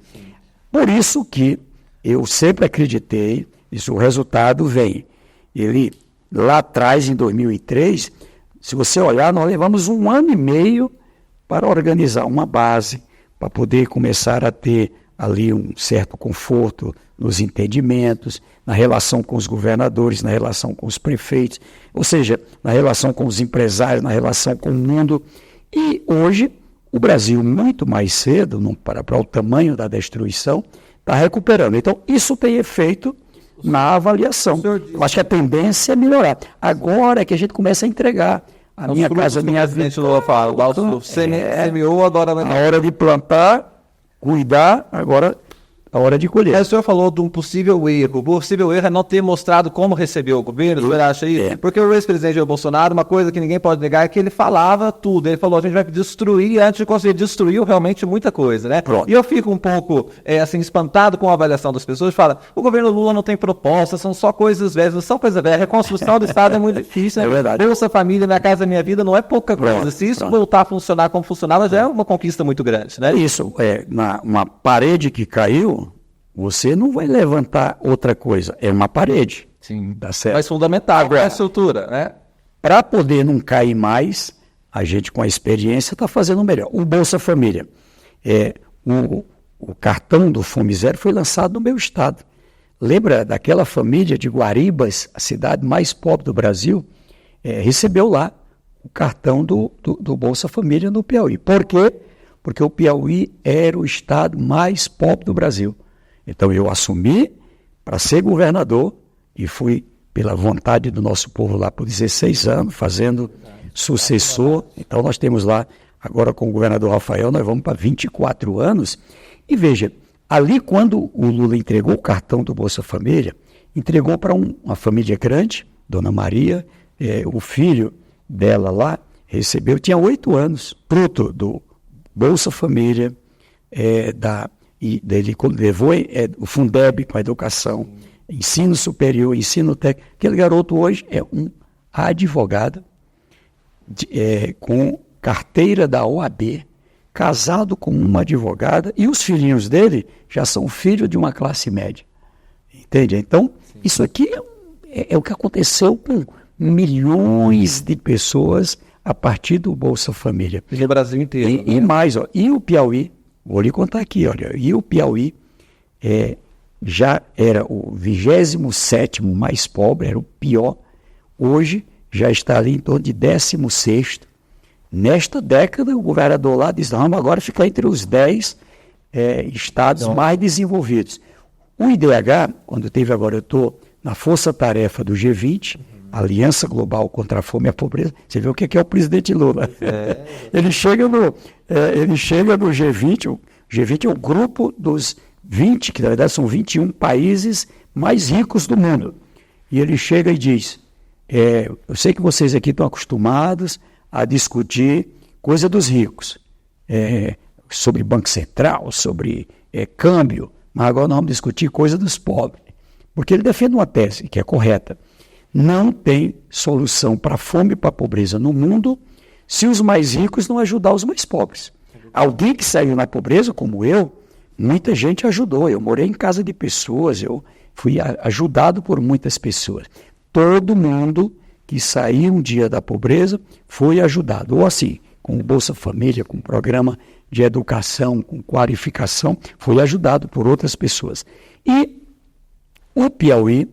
Por isso que eu sempre acreditei, o resultado vem. Ele, lá atrás, em 2003, se você olhar, nós levamos 1 ano e meio para organizar uma base, para poder começar a ter ali um certo conforto nos entendimentos, na relação com os governadores, na relação com os prefeitos, ou seja, na relação com os empresários, na relação com o mundo. E hoje, o Brasil, muito mais cedo, para o tamanho da destruição, está recuperando. Então, isso tem efeito na avaliação. Eu acho que a tendência é melhorar. Agora é que a gente começa a entregar. A minha casa, minha vida. Semeou, agora vai... A hora de plantar, cuidar, agora a hora de colher. Mas o senhor falou de um possível erro. O possível erro é não ter mostrado como recebeu o governo, o senhor acha isso? Porque o ex-presidente Jair Bolsonaro, uma coisa que ninguém pode negar é que ele falava tudo. Ele falou, a gente vai destruir, antes de conseguir, destruiu realmente muita coisa, né? Pronto. E eu fico um pouco, assim, espantado com a avaliação das pessoas. Fala, o governo Lula não tem proposta, são só coisas velhas, não são coisas velhas. A reconstrução do Estado é muito difícil, né? É verdade. Bolsa Família, Minha Casa Minha Vida, não é pouca coisa. Se isso voltar a funcionar como funcionava, já é uma conquista muito grande, né? Isso, uma parede que caiu, você não vai levantar outra coisa, é uma parede. Sim. Tá certo? Mas fundamental, é a estrutura, né? Para poder não cair mais, a gente com a experiência está fazendo melhor. O Bolsa Família, o cartão do Fome Zero foi lançado no meu estado. Lembra daquela família de Guaribas, a cidade mais pobre do Brasil? Recebeu lá o cartão do Bolsa Família no Piauí. Por quê? Porque o Piauí era o estado mais pobre do Brasil. Então eu assumi para ser governador e fui pela vontade do nosso povo lá por 16 anos, fazendo sucessor. Então nós temos lá, agora com o governador Rafael, nós vamos para 24 anos. E veja, ali quando o Lula entregou o cartão do Bolsa Família, entregou para uma família grande, Dona Maria, o filho dela lá recebeu, tinha 8 anos, fruto do Bolsa Família, ele levou o Fundeb com a educação, ensino superior, ensino técnico. Aquele garoto hoje é um advogado com carteira da OAB, casado com uma advogada, e os filhinhos dele já são filhos de uma classe média. Entende? Então, isso aqui é o que aconteceu com milhões de pessoas a partir do Bolsa Família. No Brasil inteiro. E mais, e o Piauí, vou lhe contar aqui, olha, e o Piauí já era o 27º mais pobre, era o pior, hoje já está ali em torno de 16º. Nesta década, o governador lá diz, vamos agora ficar entre os 10 estados mais desenvolvidos. O IDH, quando teve agora, eu estou na força-tarefa do G20, Aliança Global contra a Fome e a Pobreza, você vê o que é o presidente Lula. Ele chega no G20, o G20 é o grupo dos 20, que na verdade são 21 países mais ricos do mundo. E ele chega e diz, eu sei que vocês aqui estão acostumados a discutir coisa dos ricos, sobre Banco Central, sobre câmbio, mas agora nós vamos discutir coisa dos pobres. Porque ele defende uma tese que é correta. Não tem solução para a fome e para a pobreza no mundo se os mais ricos não ajudar os mais pobres. Alguém que saiu na pobreza, como eu, muita gente ajudou. Eu morei em casa de pessoas, eu fui ajudado por muitas pessoas. Todo mundo que saiu um dia da pobreza foi ajudado. Ou assim, com o Bolsa Família, com o programa de educação, com qualificação, foi ajudado por outras pessoas. E o Piauí,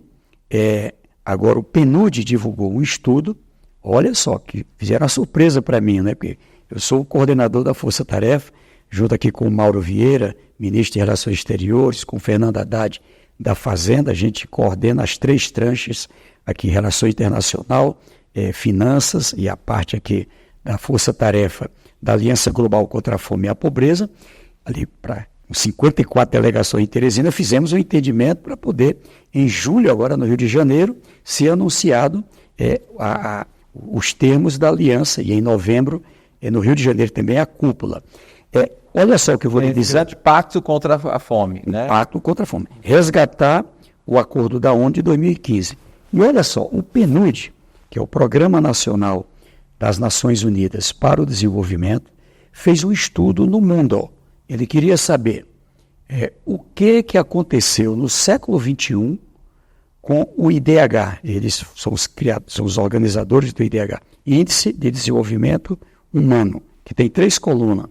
agora o PNUD divulgou um estudo, olha só, que fizeram uma surpresa para mim, né? Porque eu sou o coordenador da Força Tarefa, junto aqui com o Mauro Vieira, ministro de Relações Exteriores, com o Fernando Haddad da Fazenda, a gente coordena as 3 tranches aqui, Relações Internacional, Finanças e a parte aqui da Força Tarefa da Aliança Global contra a Fome e a Pobreza, ali para 54 delegações em Teresina, fizemos um entendimento para poder, em julho, agora no Rio de Janeiro, ser anunciado os termos da aliança, e em novembro, no Rio de Janeiro também, a cúpula. Olha só o que eu vou lhe dizer. Pacto contra a fome, né? Pacto contra a fome. Resgatar o acordo da ONU de 2015. E olha só, o PNUD, que é o Programa Nacional das Nações Unidas para o Desenvolvimento, fez um estudo no mundo. Ele queria saber o que aconteceu no século XXI com o IDH. Eles são os organizadores do IDH. Índice de Desenvolvimento Humano, que tem 3 colunas.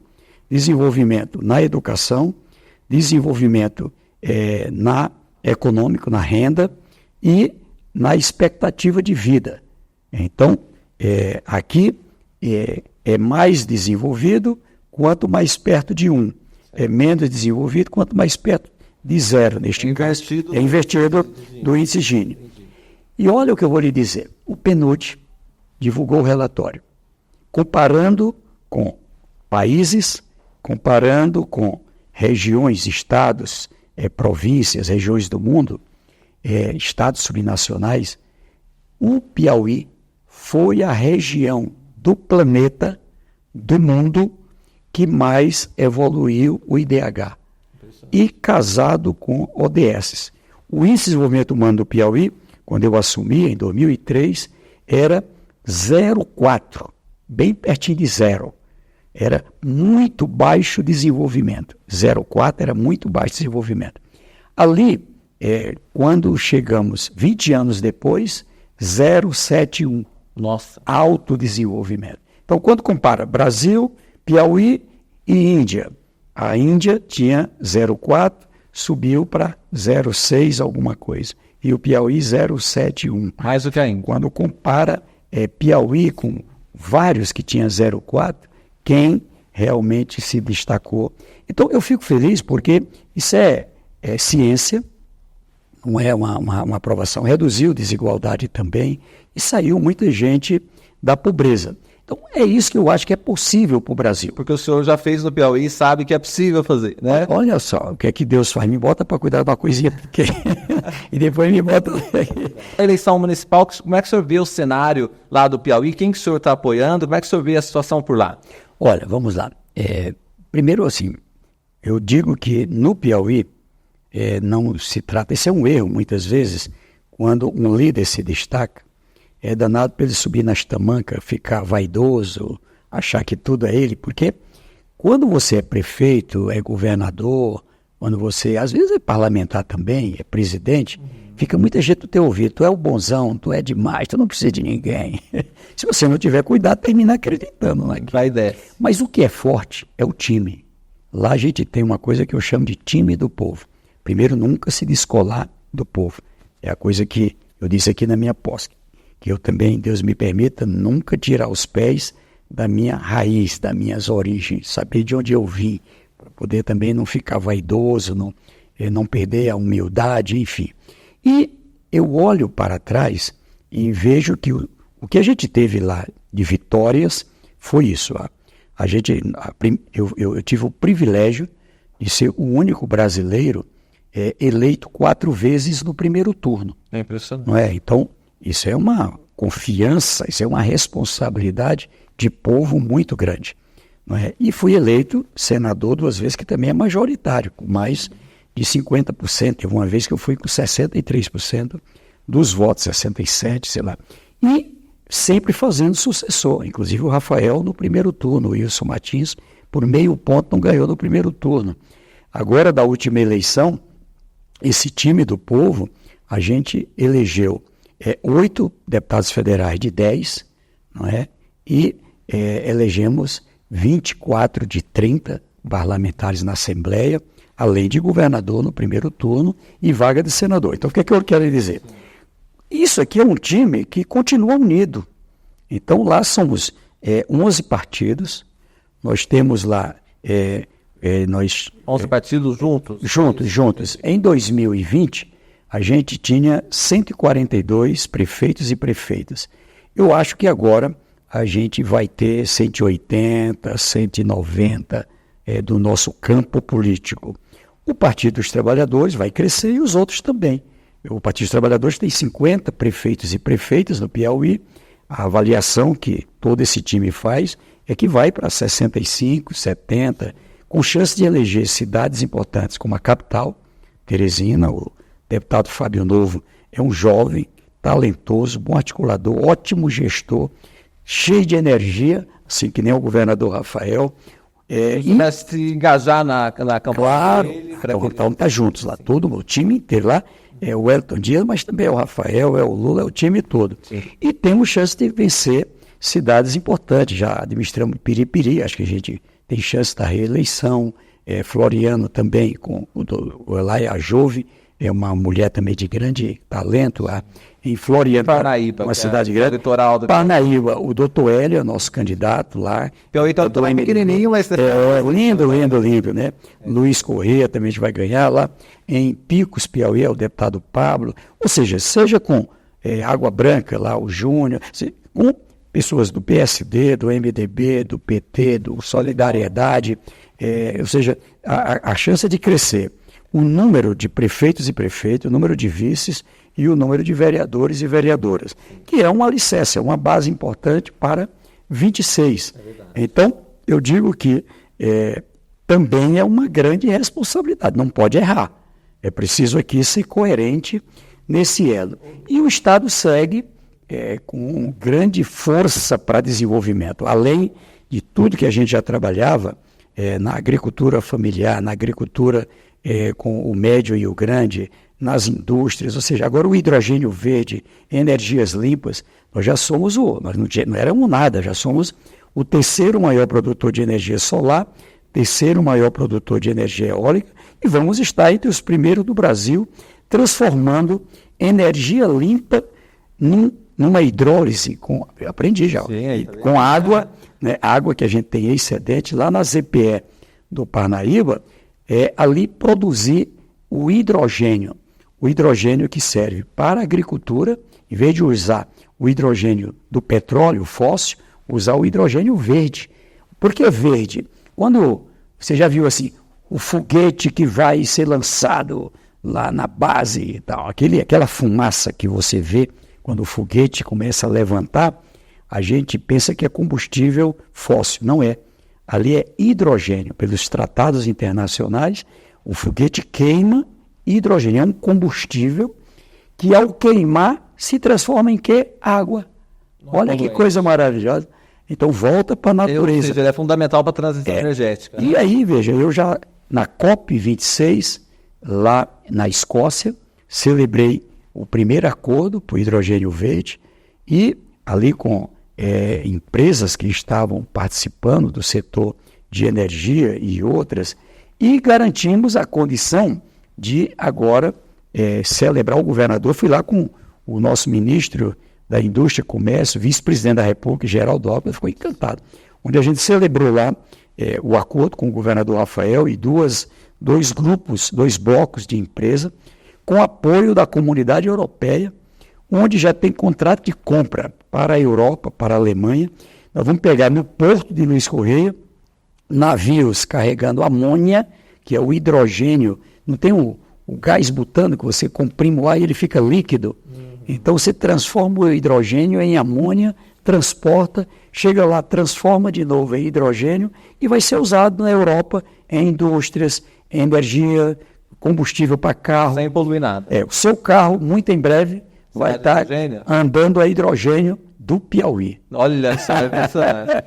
Desenvolvimento na educação, desenvolvimento econômico, na renda e na expectativa de vida. Então, aqui é mais desenvolvido quanto mais perto de 1. É menos desenvolvido quanto mais perto de 0. Neste caso, é investido do índice Gini. E olha o que eu vou lhe dizer. O PNUD divulgou o relatório, comparando com países, comparando com regiões, estados províncias, regiões do mundo, estados subnacionais, o Piauí foi a região do planeta, do mundo, que mais evoluiu o IDH. E casado com ODS. O Índice de Desenvolvimento Humano do Piauí, quando eu assumi, em 2003, era 0,4, bem pertinho de zero. Era muito baixo desenvolvimento. 0,4 era muito baixo desenvolvimento. Ali, quando chegamos 20 anos depois, 0,71. Nossa. Alto desenvolvimento. Então, quando compara Brasil, Piauí e Índia, a Índia tinha 0,4, subiu para 0,6 alguma coisa. E o Piauí 0,71. Mais do que a Índia. Quando compara Piauí com vários que tinham 0,4, quem realmente se destacou. Então, eu fico feliz porque isso é ciência, não é uma aprovação. Reduziu desigualdade também e saiu muita gente da pobreza. Então, é isso que eu acho que é possível para o Brasil. Porque o senhor já fez no Piauí e sabe que é possível fazer, né? Olha só, o que é que Deus faz? Me bota para cuidar de uma coisinha pequena e depois me bota... A eleição municipal, como é que o senhor vê o cenário lá do Piauí? Quem que o senhor está apoiando? Como é que o senhor vê a situação por lá? Olha, vamos lá. Primeiro, assim, eu digo que no Piauí não se trata... Esse é um erro, muitas vezes, quando um líder se destaca, é danado para ele subir nas tamancas, ficar vaidoso, achar que tudo é ele, porque quando você é prefeito, é governador, quando você, às vezes é parlamentar também, é presidente, fica muita gente no teu ouvido, tu é o bonzão, tu é demais, tu não precisa de ninguém. Se você não tiver cuidado, termina acreditando. Né? Vai ideia. Mas o que é forte é o time. Lá a gente tem uma coisa que eu chamo de time do povo. Primeiro, nunca se descolar do povo. É a coisa que eu disse aqui na minha posse. Que eu também, Deus me permita, nunca tirar os pés da minha raiz, das minhas origens, saber de onde eu vim, para poder também não ficar vaidoso, não perder a humildade, enfim. E eu olho para trás e vejo que o que a gente teve lá de vitórias foi isso. Eu tive o privilégio de ser o único brasileiro eleito 4 vezes no primeiro turno. É impressionante. Não é? Então, isso é uma confiança, isso é uma responsabilidade de povo muito grande. Não é? E fui eleito senador 2 vezes, que também é majoritário, com mais de 50%. Teve uma vez que eu fui com 63% dos votos, 67%, sei lá. E sempre fazendo sucessor. Inclusive o Rafael no primeiro turno, o Wilson Martins, por meio ponto, não ganhou no primeiro turno. Agora, da última eleição, esse time do povo, a gente elegeu 8 deputados federais de 10, não é? E elegemos 24 de 30 parlamentares na Assembleia, além de governador no primeiro turno e vaga de senador. Então, o que é que eu quero dizer? Isso aqui é um time que continua unido. Então, lá somos 11 partidos, nós temos lá... 11 partidos juntos? Juntos. Em 2020... a gente tinha 142 prefeitos e prefeitas. Eu acho que agora a gente vai ter 180, 190 do nosso campo político. O Partido dos Trabalhadores vai crescer e os outros também. O Partido dos Trabalhadores tem 50 prefeitos e prefeitas no Piauí. A avaliação que todo esse time faz é que vai para 65, 70, com chance de eleger cidades importantes como a capital, Teresina. O deputado Fábio Novo é um jovem, talentoso, bom articulador, ótimo gestor, cheio de energia, assim que nem o governador Rafael. Mas se engajar na campanha. Claro, então tá juntos lá, todo o time inteiro lá, é o Elton Dias, mas também é o Rafael, é o Lula, é o time todo. Sim. E temos chance de vencer cidades importantes, já administramos Piripiri, acho que a gente tem chance da reeleição, Floriano também, com o Elaia Ajove, é uma mulher também de grande talento lá em Floriano, Parnaíba, uma cidade grande. Litoral do... Parnaíba, o doutor Hélio é nosso candidato lá. Piauí tá pequenininho, mas... lindo, né? Luiz Corrêa também a gente vai ganhar lá. Em Picos, Piauí, é o deputado Pablo. Ou seja com Água Branca lá, o Júnior, com pessoas do PSD, do MDB, do PT, do Solidariedade, ou seja, a chance de crescer. o número de prefeitos e prefeitas, o número de vices e o número de vereadores e vereadoras, que é um alicerce, é uma base importante para 26. Então, eu digo que também é uma grande responsabilidade, não pode errar. É preciso aqui ser coerente nesse elo. E o Estado segue com grande força para desenvolvimento, além de tudo que a gente já trabalhava na agricultura familiar, na agricultura com o médio e o grande, nas indústrias, ou seja, agora o hidrogênio verde, energias limpas, nós já somos nós não éramos nada, já somos o terceiro maior produtor de energia solar, terceiro maior produtor de energia eólica, e vamos estar entre os primeiros do Brasil, transformando energia limpa numa hidrólise, eu aprendi já, com água, né, água que a gente tem excedente, lá na ZPE do Parnaíba, ali produzir o hidrogênio que serve para a agricultura, em vez de usar o hidrogênio do petróleo fóssil, usar o hidrogênio verde. Por que verde? Quando você já viu assim, o foguete que vai ser lançado lá na base e tal, aquela fumaça que você vê quando o foguete começa a levantar, a gente pensa que é combustível fóssil. Não é. Ali é hidrogênio. Pelos tratados internacionais, o foguete queima hidrogênio. É um combustível que, ao queimar, se transforma em quê? Água. Olha que coisa maravilhosa. Então, volta para a natureza. Ou seja, ele é fundamental para a transição energética. E aí, veja, eu já, na COP26, lá na Escócia, celebrei o primeiro acordo para o hidrogênio verde e ali com empresas que estavam participando do setor de energia e outras, e garantimos a condição de agora celebrar. O governador, fui lá com o nosso ministro da Indústria e Comércio, vice-presidente da República, Geraldo Alckmin, ficou encantado, onde a gente celebrou lá o acordo com o governador Rafael e dois blocos de empresa, com apoio da comunidade europeia, onde já tem contrato de compra para a Europa, para a Alemanha. Nós vamos pegar no porto de Luiz Correia navios carregando amônia, que é o hidrogênio, não tem o gás butano que você comprime o ar e ele fica líquido. Então você transforma o hidrogênio em amônia, transporta, chega lá, transforma de novo em hidrogênio e vai ser usado na Europa em indústrias, em energia, combustível para carro. Sem poluir nada. O seu carro, muito em breve, vai estar andando a hidrogênio do Piauí. Olha só,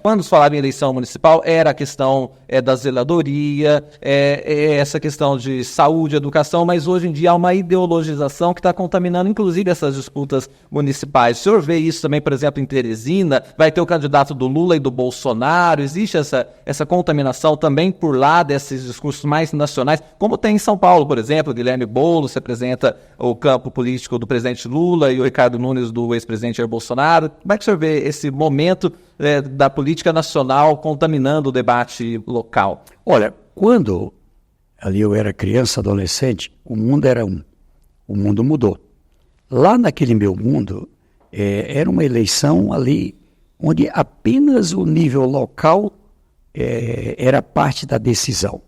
quando se falava em eleição municipal, era a questão da zeladoria, essa questão de saúde, educação, mas hoje em dia há uma ideologização que está contaminando, inclusive, essas disputas municipais. O senhor vê isso também, por exemplo, em Teresina? Vai ter o candidato do Lula e do Bolsonaro? Existe essa contaminação também por lá desses discursos mais nacionais, como tem em São Paulo, por exemplo, Guilherme Boulos representa o campo político do presidente Lula e o Ricardo Nunes do ex-presidente Jair Bolsonaro. Como é que o senhor vê esse momento da política nacional contaminando o debate local? Olha, quando ali eu era criança, adolescente, o mundo era um. O mundo mudou. Lá naquele meu mundo, era uma eleição ali onde apenas o nível local era parte da decisão.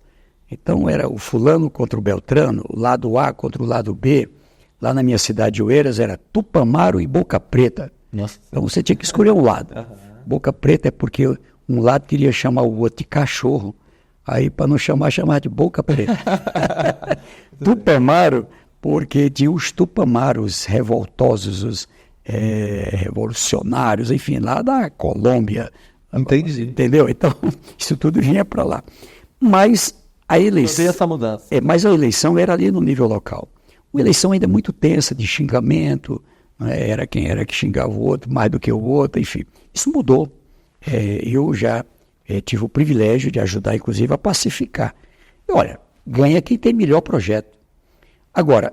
Então era o fulano contra o Beltrano, o lado A contra o lado B. Lá na minha cidade de Oeiras era Tupamaro e Boca Preta. Nossa. Então você tinha que escolher um lado. Boca Preta é porque um lado queria chamar o outro de cachorro, aí para não chamar de Boca Preta. Tupamaro, porque tinha os Tupamaros revoltosos, os revolucionários, enfim, lá da Colômbia. Entendi. Entendeu? Então, isso tudo vinha para lá. Mas a eleição... essa mudança. Mas a eleição era ali no nível local. Uma eleição ainda muito tensa, de xingamento, era quem era que xingava o outro, mais do que o outro, enfim. Isso mudou. Eu já tive o privilégio de ajudar, inclusive, a pacificar. E, olha, ganha quem tem melhor projeto. Agora,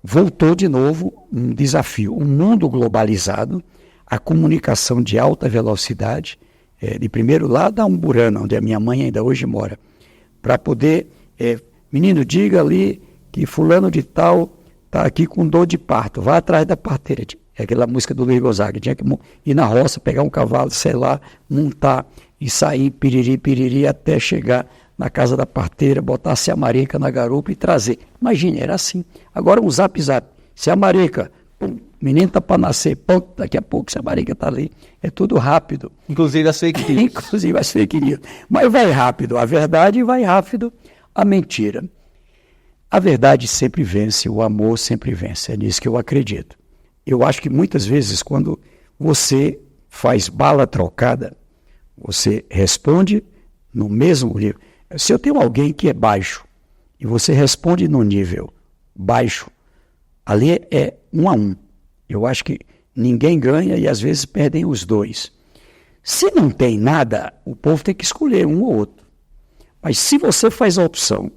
voltou de novo um desafio. Um mundo globalizado, a comunicação de alta velocidade, de primeiro lá da Umburana, onde a minha mãe ainda hoje mora, para poder, menino, diga ali que fulano de tal está aqui com dor de parto, vai atrás da parteira. É aquela música do Luiz Gonzaga, tinha que ir na roça, pegar um cavalo, sei lá, montar e sair piriri, piriri, até chegar na casa da parteira, botar a marica na garupa e trazer. Imagine, era assim. Agora um zap, se a marica, pum, menino tá para nascer, pum, daqui a pouco se a marica tá ali. É tudo rápido. Inclusive as fake news. Inclusive as fake news. Mas vai rápido a verdade e vai rápido a mentira. A verdade sempre vence, o amor sempre vence. É nisso que eu acredito. Eu acho que muitas vezes quando você faz bala trocada, você responde no mesmo nível. Se eu tenho alguém que é baixo e você responde no nível baixo, ali é 1 a 1. Eu acho que ninguém ganha e às vezes perdem os dois. Se não tem nada, o povo tem que escolher um ou outro. Mas se você faz a opção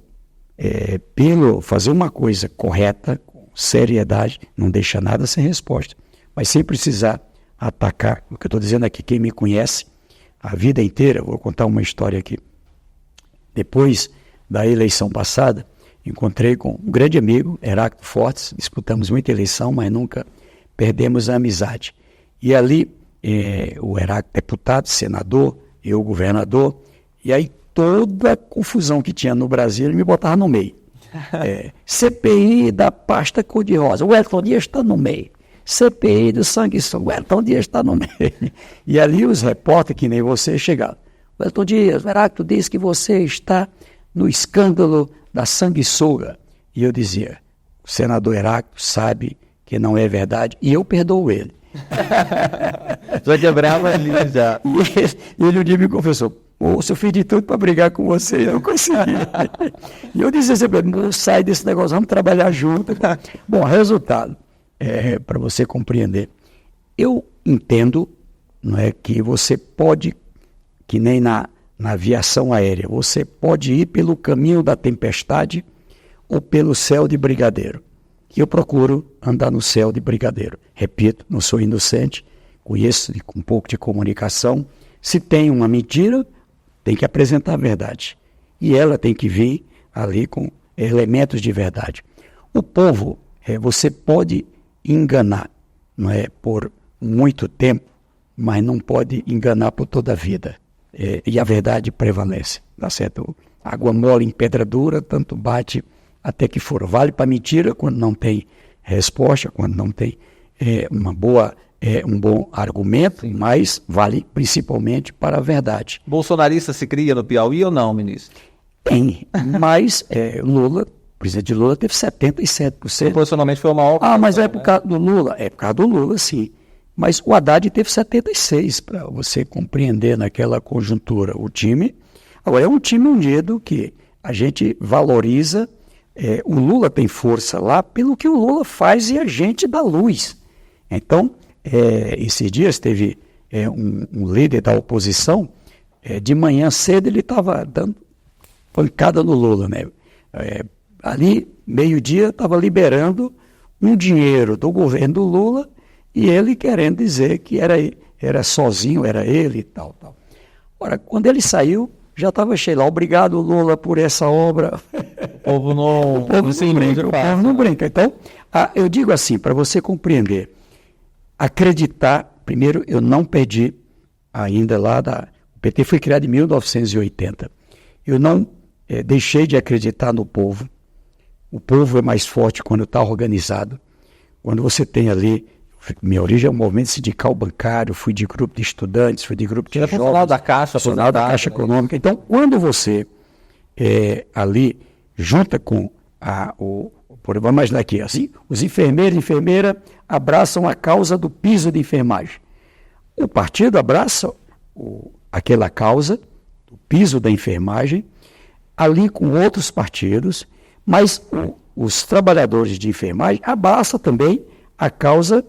pelo fazer uma coisa correta, com seriedade, não deixa nada sem resposta. Mas sem precisar atacar. O que eu estou dizendo aqui, quem me conhece a vida inteira, vou contar uma história aqui. Depois da eleição passada, encontrei com um grande amigo, Heráclito Fortes, disputamos muita eleição, mas nunca perdemos a amizade. E ali, o Heráclito deputado, senador, eu governador, e aí toda a confusão que tinha no Brasil, ele me botava no meio. CPI da pasta cor-de-rosa, o Elton Dias está no meio. CPI do sanguessuga, o Elton Dias está no meio. E ali os repórteres, que nem você, chegaram. O Elton Dias, o Heráclito diz que você está no escândalo da sanguessuga. E eu dizia, o senador Heráclito sabe que não é verdade, e eu perdoo ele. Já quebrava ali, já. E ele um dia me confessou, eu fiz de tudo para brigar com você, eu não consegui. E eu disse sempre, não sai desse negócio, vamos trabalhar junto. Bom, resultado, para você compreender, eu entendo, não é, que você pode, que nem na aviação aérea, você pode ir pelo caminho da tempestade ou pelo céu de brigadeiro. E eu procuro andar no céu de brigadeiro. Repito, não sou inocente, conheço com um pouco de comunicação. Se tem uma mentira, tem que apresentar a verdade. E ela tem que vir ali com elementos de verdade. O povo, você pode enganar, não é, por muito tempo, mas não pode enganar por toda a vida. E a verdade prevalece, tá certo? Água mole em pedra dura, tanto bate até que for. Vale para mentira quando não tem resposta, quando não tem um bom argumento, sim, mas vale principalmente para a verdade. Bolsonarista se cria no Piauí ou não, ministro? Tem, mas Lula, o presidente Lula teve 77%. Proporcionalmente foi o maior. Mas é por causa do Lula? É por causa do Lula, sim. Mas o Haddad teve 76%, para você compreender naquela conjuntura o time. Agora, é um time unido que a gente valoriza. O Lula tem força lá pelo que o Lula faz e a gente dá luz. Então, esses dias teve um líder da oposição, de manhã cedo ele estava dando pancada no Lula, né? Ali, meio-dia, estava liberando um dinheiro do governo do Lula e ele querendo dizer que era sozinho, era ele e tal. Ora, quando ele saiu, já estava cheio lá, obrigado Lula por essa obra. O povo não brinca. O povo não brinca. Então, eu digo assim, para você compreender, acreditar, primeiro, eu não perdi ainda lá, o PT foi criado em 1980, eu não deixei de acreditar no povo. O povo é mais forte quando está organizado, quando você tem ali, minha origem é um movimento sindical bancário, fui de grupo de estudantes, fui de grupo de jovens. Funcionário da Caixa. Funcionário da Caixa Econômica. Então, quando você ali junta com vamos imaginar aqui, assim, os enfermeiros e enfermeiras abraçam a causa do piso de enfermagem. O partido abraça aquela causa, do piso da enfermagem, ali com outros partidos, mas os trabalhadores de enfermagem abraçam também a causa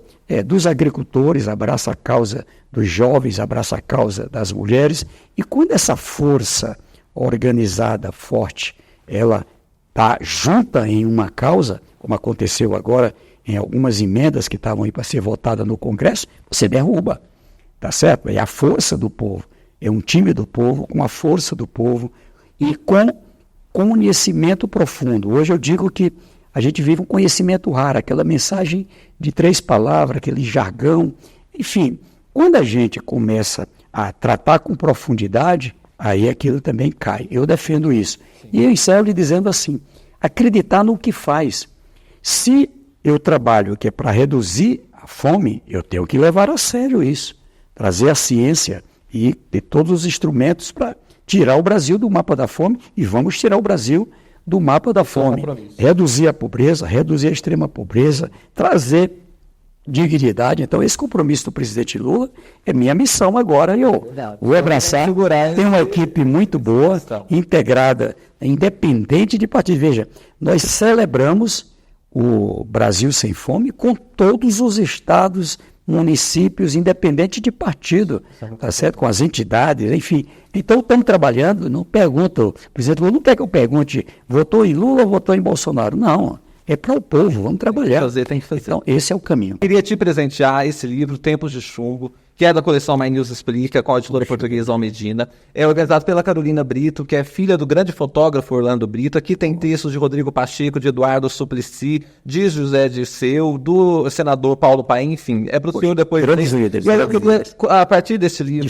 dos agricultores, abraça a causa dos jovens, abraça a causa das mulheres. E quando essa força organizada, forte, ela está junta em uma causa, como aconteceu agora em algumas emendas que estavam aí para ser votadas no Congresso, você derruba, tá certo? É a força do povo, é um time do povo, com a força do povo e com conhecimento profundo. Hoje eu digo que a gente vive um conhecimento raro, aquela mensagem de 3 palavras, aquele jargão. Enfim, quando a gente começa a tratar com profundidade, aí aquilo também cai. Eu defendo isso. Sim. E eu encerro lhe dizendo assim, acreditar no que faz. Se eu trabalho que é para reduzir a fome, eu tenho que levar a sério isso. Trazer a ciência e ter todos os instrumentos para tirar o Brasil do mapa da fome, e vamos tirar o Brasil do mapa da fome. Reduzir a pobreza, reduzir a extrema pobreza, trazer dignidade. Então, esse compromisso do presidente Lula é minha missão agora. Eu vou abraçar. Tem uma equipe muito boa, integrada, independente de partido. Veja, nós celebramos o Brasil Sem Fome com todos os estados, municípios, independente de partido, tá certo? Com as entidades, enfim. Então, estamos trabalhando, não pergunto, o presidente Lula não quer que eu pergunte, votou em Lula ou votou em Bolsonaro? Não, é para o povo, vamos trabalhar. Tem que fazer. Então, esse é o caminho. Queria te presentear esse livro, Tempos de Chumbo, que é da coleção My News Explica, com a editora portuguesa Almedina. É organizado pela Carolina Brito, que é filha do grande fotógrafo Orlando Brito. Aqui tem textos de Rodrigo Pacheco, de Eduardo Suplicy, de José Dirceu, do senador Paulo Paim, enfim. É para o senhor depois... A partir desse livro...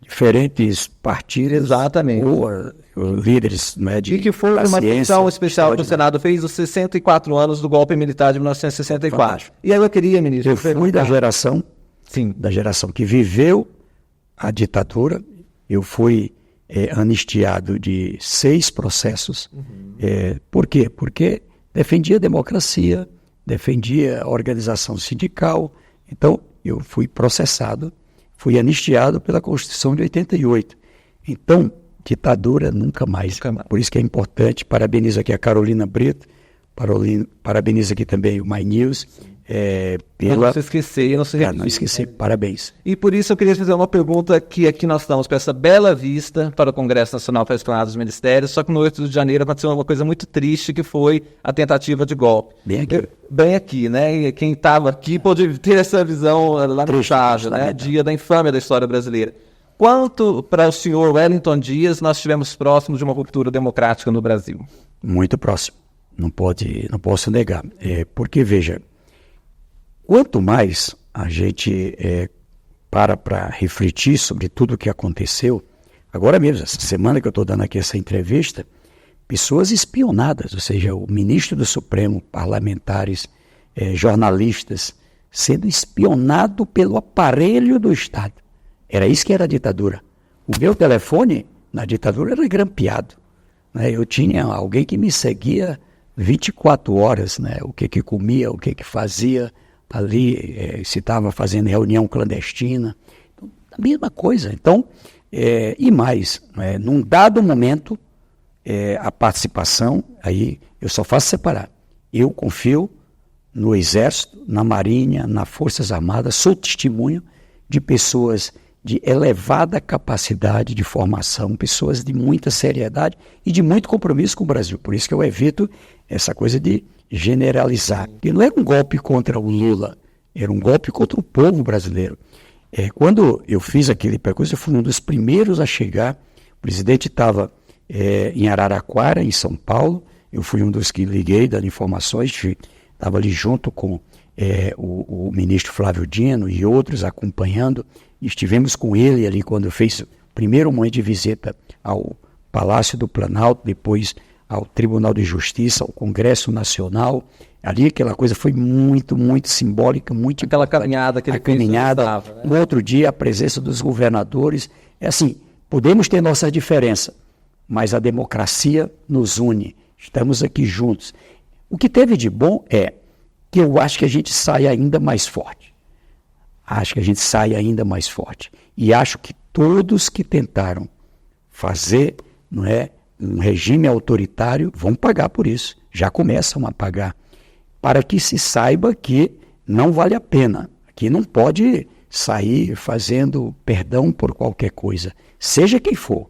Diferentes partidos. Exatamente. Ou líderes, né, de... E que foi uma sessão especial que o Senado fez os 64 anos do golpe militar de 1964. Fantástico. E aí eu queria, ministro... Eu fui da geração... Sim. Da geração que viveu a ditadura. Eu fui anistiado de 6 processos. Por quê? Porque defendia a democracia, defendia a organização sindical. Então, eu fui processado, fui anistiado pela Constituição de 88. Então, ditadura nunca mais. Por isso que é importante. Parabenizo aqui a Carolina Brito, parabenizo aqui também o My News. Não se esquecer, não esquecer, parabéns. E por isso eu queria fazer uma pergunta que aqui nós estamos para essa bela vista para o Congresso Nacional para a Esplanada dos Ministérios, só que no 8 de janeiro aconteceu uma coisa muito triste, que foi a tentativa de golpe. Bem aqui, né? E quem estava aqui pôde ter essa visão lá no Chave, né? Dia da infâmia da história brasileira. Quanto para o senhor Wellington Dias nós estivemos próximos de uma ruptura democrática no Brasil? Muito próximo. Não posso negar. Porque, veja, quanto mais a gente para refletir sobre tudo o que aconteceu, agora mesmo, essa semana que eu estou dando aqui essa entrevista, pessoas espionadas, ou seja, o ministro do Supremo, parlamentares, jornalistas, sendo espionado pelo aparelho do Estado. Era isso que era a ditadura. O meu telefone, na ditadura, era grampeado. Né? Eu tinha alguém que me seguia 24 horas, né? O que comia, o que fazia ali, se estava fazendo reunião clandestina. Então, a mesma coisa. Então, e mais, num dado momento, a participação, aí eu só faço separar. Eu confio no Exército, na Marinha, nas Forças Armadas, sou testemunho de pessoas de elevada capacidade de formação, pessoas de muita seriedade e de muito compromisso com o Brasil. Por isso que eu evito essa coisa de generalizar. Porque não era um golpe contra o Lula, era um golpe contra o povo brasileiro. Quando eu fiz aquele percurso, eu fui um dos primeiros a chegar. O presidente estava em Araraquara, em São Paulo. Eu fui um dos que liguei, dando informações. Estava ali junto com o ministro Flávio Dino e outros acompanhando. Estivemos com ele ali quando fez o primeiro momento de visita ao Palácio do Planalto, depois ao Tribunal de Justiça, ao Congresso Nacional. Ali aquela coisa foi muito, muito simbólica, muito aquela caminhada que ele caminhada. No outro dia, a presença dos governadores. Assim, podemos ter nossa diferença, mas a democracia nos une. Estamos aqui juntos. O que teve de bom é que eu acho que a gente sai ainda mais forte. Acho que a gente sai ainda mais forte. E acho que todos que tentaram fazer, um regime autoritário vão pagar por isso. Já começam a pagar. Para que se saiba que não vale a pena. Que não pode sair fazendo perdão por qualquer coisa. Seja quem for.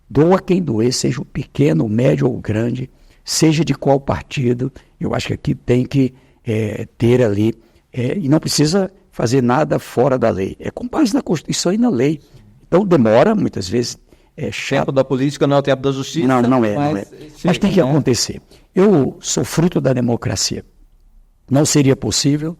Doa quem doer, seja o pequeno, o médio ou o grande, seja de qual partido. Eu acho que aqui tem que ter ali, e não precisa fazer nada fora da lei. É com base na Constituição e na lei. Então demora, muitas vezes, chato. O tempo da política não é o tempo da justiça. Não é. Mas tem que acontecer. Eu sou fruto da democracia. Não seria possível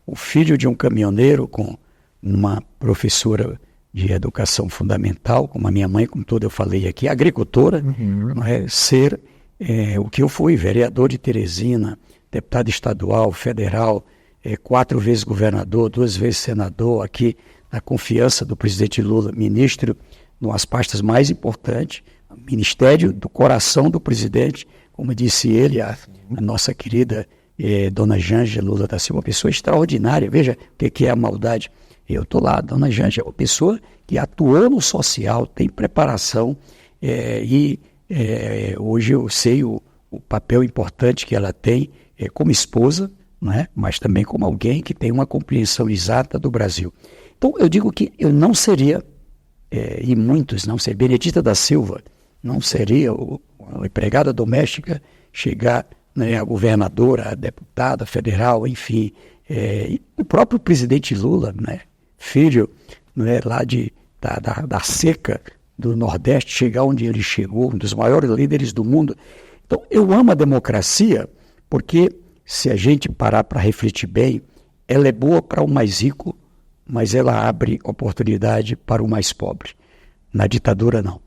o filho de um caminhoneiro com uma professora de educação fundamental, como a minha mãe, como toda eu falei aqui, agricultora, não é? Ser o que eu fui, vereador de Teresina, deputado estadual, federal, 4 vezes governador, 2 vezes senador, aqui na confiança do presidente Lula, ministro, nas pastas mais importantes, ministério do coração do presidente, como disse ele, a nossa querida dona Janja Lula da Silva, uma pessoa extraordinária, veja o que é a maldade. Eu estou lá, dona Janja, uma pessoa que atuou no social, tem preparação hoje eu sei o papel importante que ela tem como esposa, não é? Mas também como alguém que tem uma compreensão exata do Brasil. Então eu digo que eu não seria, e muitos não seriam, Benedita da Silva não seria uma empregada doméstica chegar, né, a governadora, a deputada federal, enfim, e o próprio presidente Lula, né, filho, né, lá da seca do Nordeste, chegar onde ele chegou, um dos maiores líderes do mundo. Então, eu amo a democracia porque, se a gente parar para refletir bem, ela é boa para o mais rico, mas ela abre oportunidade para o mais pobre. Na ditadura, não.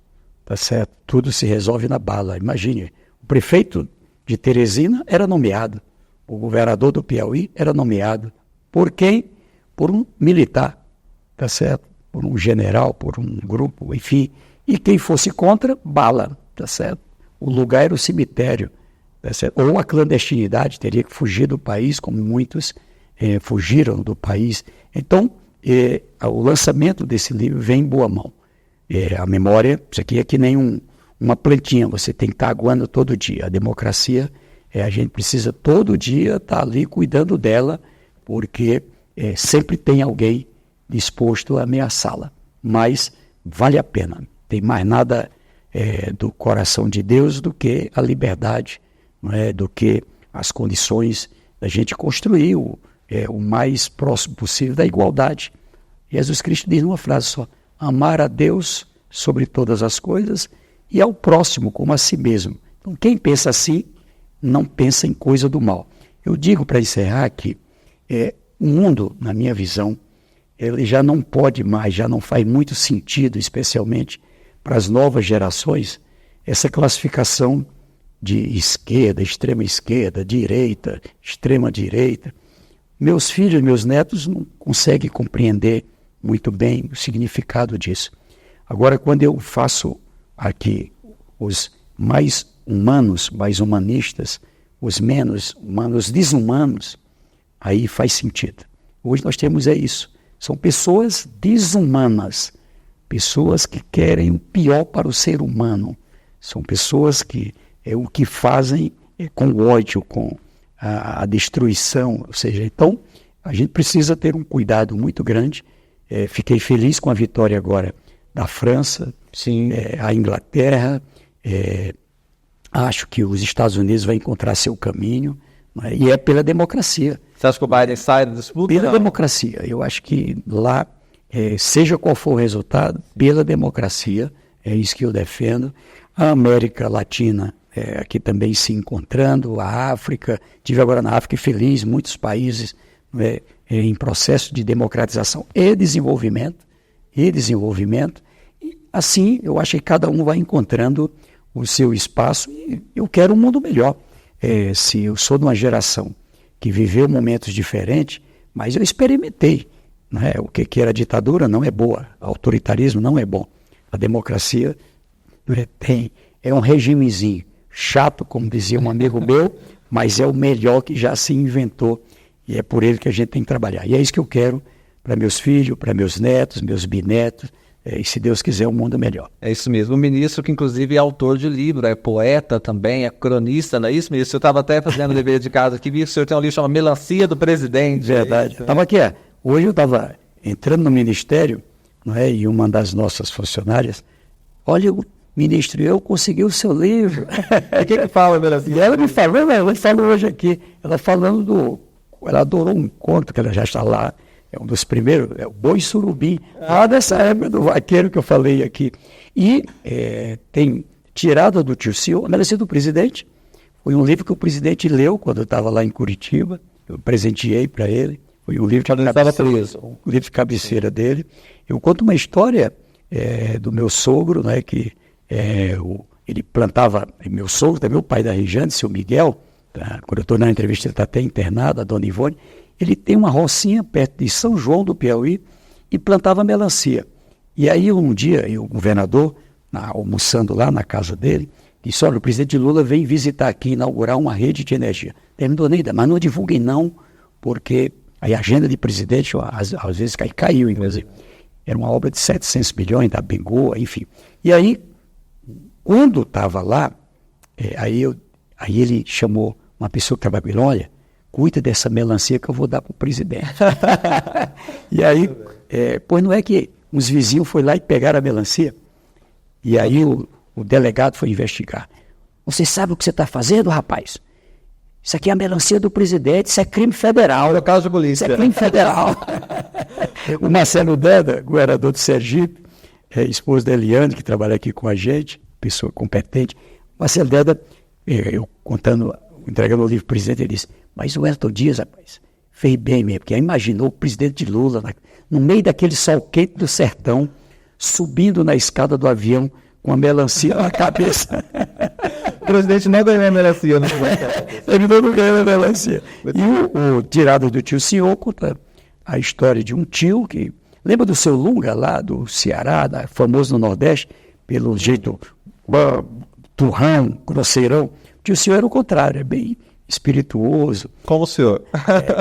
Tá certo? Tudo se resolve na bala. Imagine, o prefeito de Teresina era nomeado, o governador do Piauí era nomeado. Por quem? Por um militar, tá certo? Por um general, por um grupo, enfim. E quem fosse contra, bala, tá certo? O lugar era o cemitério, tá certo? Ou a clandestinidade, teria que fugir do país, como muitos fugiram do país. Então, o lançamento desse livro vem em boa mão. A memória, isso aqui é que nem uma plantinha, você tem que estar aguando todo dia. A democracia, a gente precisa todo dia estar ali cuidando dela, porque sempre tem alguém disposto a ameaçá-la. Mas vale a pena. Tem mais nada do coração de Deus do que a liberdade, não é? Do que as condições da gente construir o mais próximo possível da igualdade. Jesus Cristo diz numa frase só: amar a Deus sobre todas as coisas e ao próximo como a si mesmo. Então, quem pensa assim, não pensa em coisa do mal. Eu digo, para encerrar, que o mundo, na minha visão, ele já não pode mais, já não faz muito sentido, especialmente para as novas gerações, essa classificação de esquerda, extrema esquerda, direita, extrema direita. Meus filhos, meus netos não conseguem compreender muito bem o significado disso. Agora, quando eu faço aqui os mais humanos, mais humanistas, os menos humanos, desumanos, aí faz sentido. Hoje nós temos isso. São pessoas desumanas, pessoas que querem o pior para o ser humano. São pessoas que o que fazem com ódio, com a destruição. Ou seja, então a gente precisa ter um cuidado muito grande. Fiquei feliz com a vitória agora da França, sim, a Inglaterra. Acho que os Estados Unidos vão encontrar seu caminho, né? E é pela democracia. Você acha que o Biden sai da disputa? Pela democracia. Eu acho que lá, seja qual for o resultado, pela democracia, é isso que eu defendo. A América Latina aqui também se encontrando, a África, estive agora na África feliz, muitos países em processo de democratização e desenvolvimento, e assim, eu acho que cada um vai encontrando o seu espaço, e eu quero um mundo melhor. Se eu sou de uma geração que viveu momentos diferentes, mas eu experimentei, né? O que era ditadura não é boa, autoritarismo não é bom. A democracia é um regimezinho chato, como dizia um amigo meu, mas é o melhor que já se inventou, e é por ele que a gente tem que trabalhar. E é isso que eu quero para meus filhos, para meus netos, meus bisnetos, e se Deus quiser, um mundo melhor. É isso mesmo. O ministro, que inclusive é autor de livro, é poeta também, é cronista, não é isso, ministro? Eu estava até fazendo dever de casa aqui, vi que o senhor tem um livro chamado Melancia do Presidente. Verdade. Estava aqui, hoje eu estava entrando no ministério, não é? E uma das nossas funcionárias, olha, ministro, eu consegui o seu livro. O que fala, Melancia? E ela me falou hoje aqui, ela adorou um conto que ela já está lá, é um dos primeiros, é o Boi Surubim, dessa época do vaqueiro que eu falei aqui. E tem Tirada do Tio Sil, a Melancia do Presidente, foi um livro que o presidente leu quando eu estava lá em Curitiba, eu presenteei para ele, Foi um livro de cabeceira dele. Eu conto uma história do meu sogro, né, que ele plantava, meu sogro, meu pai da Rejane, seu Miguel, tá? Quando eu estou na entrevista, ele está até internado, a dona Ivone, ele tem uma rocinha perto de São João do Piauí e plantava melancia. E aí um dia, o governador, almoçando lá na casa dele, disse, olha, o presidente Lula vem visitar aqui, inaugurar uma rede de energia. Terminou ainda, mas não divulguem não, porque a agenda de presidente, às vezes, caiu, inclusive. Era uma obra de 700 milhões, da Bengoa, enfim. E aí, quando estava lá, aí ele chamou uma pessoa que trabalha com ele, olha, cuida dessa melancia que eu vou dar para o presidente. E aí, pois não é que uns vizinhos foram lá e pegaram a melancia, e aí o delegado foi investigar. Você sabe o que você está fazendo, rapaz? Isso aqui é a melancia do presidente, isso é crime federal. É o caso de polícia. Isso é crime federal. O Marcelo Deda, governador de Sergipe, esposo da Eliane, que trabalha aqui com a gente, pessoa competente. O Marcelo Deda, eu entregando o livro para o presidente, ele disse, mas o Wellington Dias, rapaz, fez bem mesmo, porque imaginou o presidente Lula, no meio daquele sol quente do sertão, subindo na escada do avião, com a melancia na cabeça. O presidente nem ganhou a melancia, né? Ele não ganhou a melancia. E o Tirado do Tio Senhor conta a história de um tio que... Lembra do seu Lunga, lá do Ceará, famoso no Nordeste, pelo jeito turrão, grosseirão? O Tio Senhor era o contrário, é bem espirituoso. Como o senhor.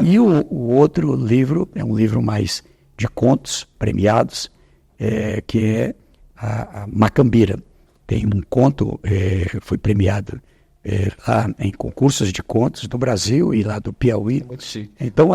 E o outro livro, é um livro mais de contos premiados, que é a Macambira. Tem um conto, foi premiado lá em concursos de contos do Brasil e lá do Piauí. Muito chique. Então,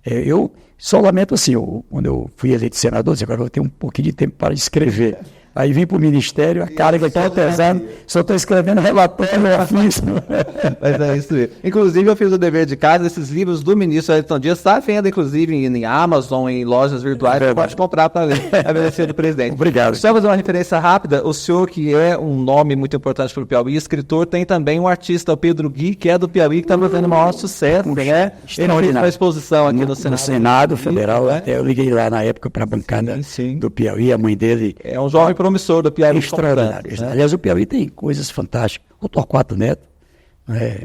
eu só lamento assim, quando eu fui eleito senador, agora eu vou ter um pouquinho de tempo para escrever. Aí vim para o Ministério, a carga está pesando, só estou escrevendo relatório, Mas é isso mesmo. Inclusive, eu fiz o dever de casa, esses livros do ministro Wellington Dias está à venda, inclusive, em Amazon, em lojas virtuais, você pode comprar para ler a melancia do presidente. Obrigado. Só fazer uma referência rápida, o senhor, que é um nome muito importante para o Piauí, escritor, tem também um artista, o Pedro Gui, que é do Piauí, que está fazendo o maior sucesso, né? Ele fez uma exposição aqui no Senado. No Senado Federal, até eu liguei lá na época para a bancada do Piauí, a mãe dele... É um jovem promissor do Piauí. Extraordinário. Né? Aliás, o Piauí tem coisas fantásticas. O Torquato Neto,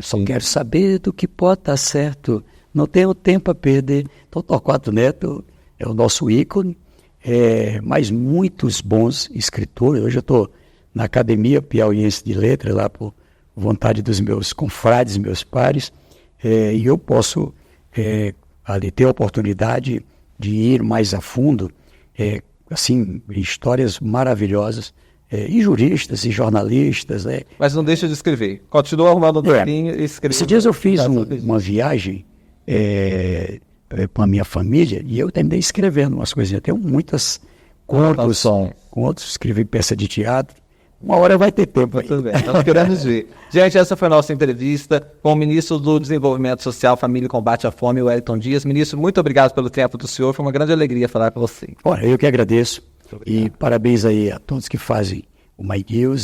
só quero saber do que pode estar certo, não tenho tempo a perder. Então, o Torquato Neto é o nosso ícone, mas muitos bons escritores. Hoje eu estou na Academia Piauiense de Letras, lá por vontade dos meus confrades, meus pares, e eu posso ali ter a oportunidade de ir mais a fundo, assim, histórias maravilhosas, e juristas, e jornalistas. Mas não deixa de escrever. Continua arrumando um tempinho e escreve. Esses dias eu fiz uma viagem com a minha família, e eu terminei escrevendo umas coisinhas. Tenho muitos contos, escrevi peça de teatro. Uma hora vai ter tempo aí. Tudo bem, estamos querendo ver. Gente, essa foi a nossa entrevista com o ministro do Desenvolvimento Social, Família e Combate à Fome, Wellington Dias. Ministro, muito obrigado pelo tempo do senhor, foi uma grande alegria falar com você. Olha, eu que agradeço, e parabéns aí a todos que fazem o My News.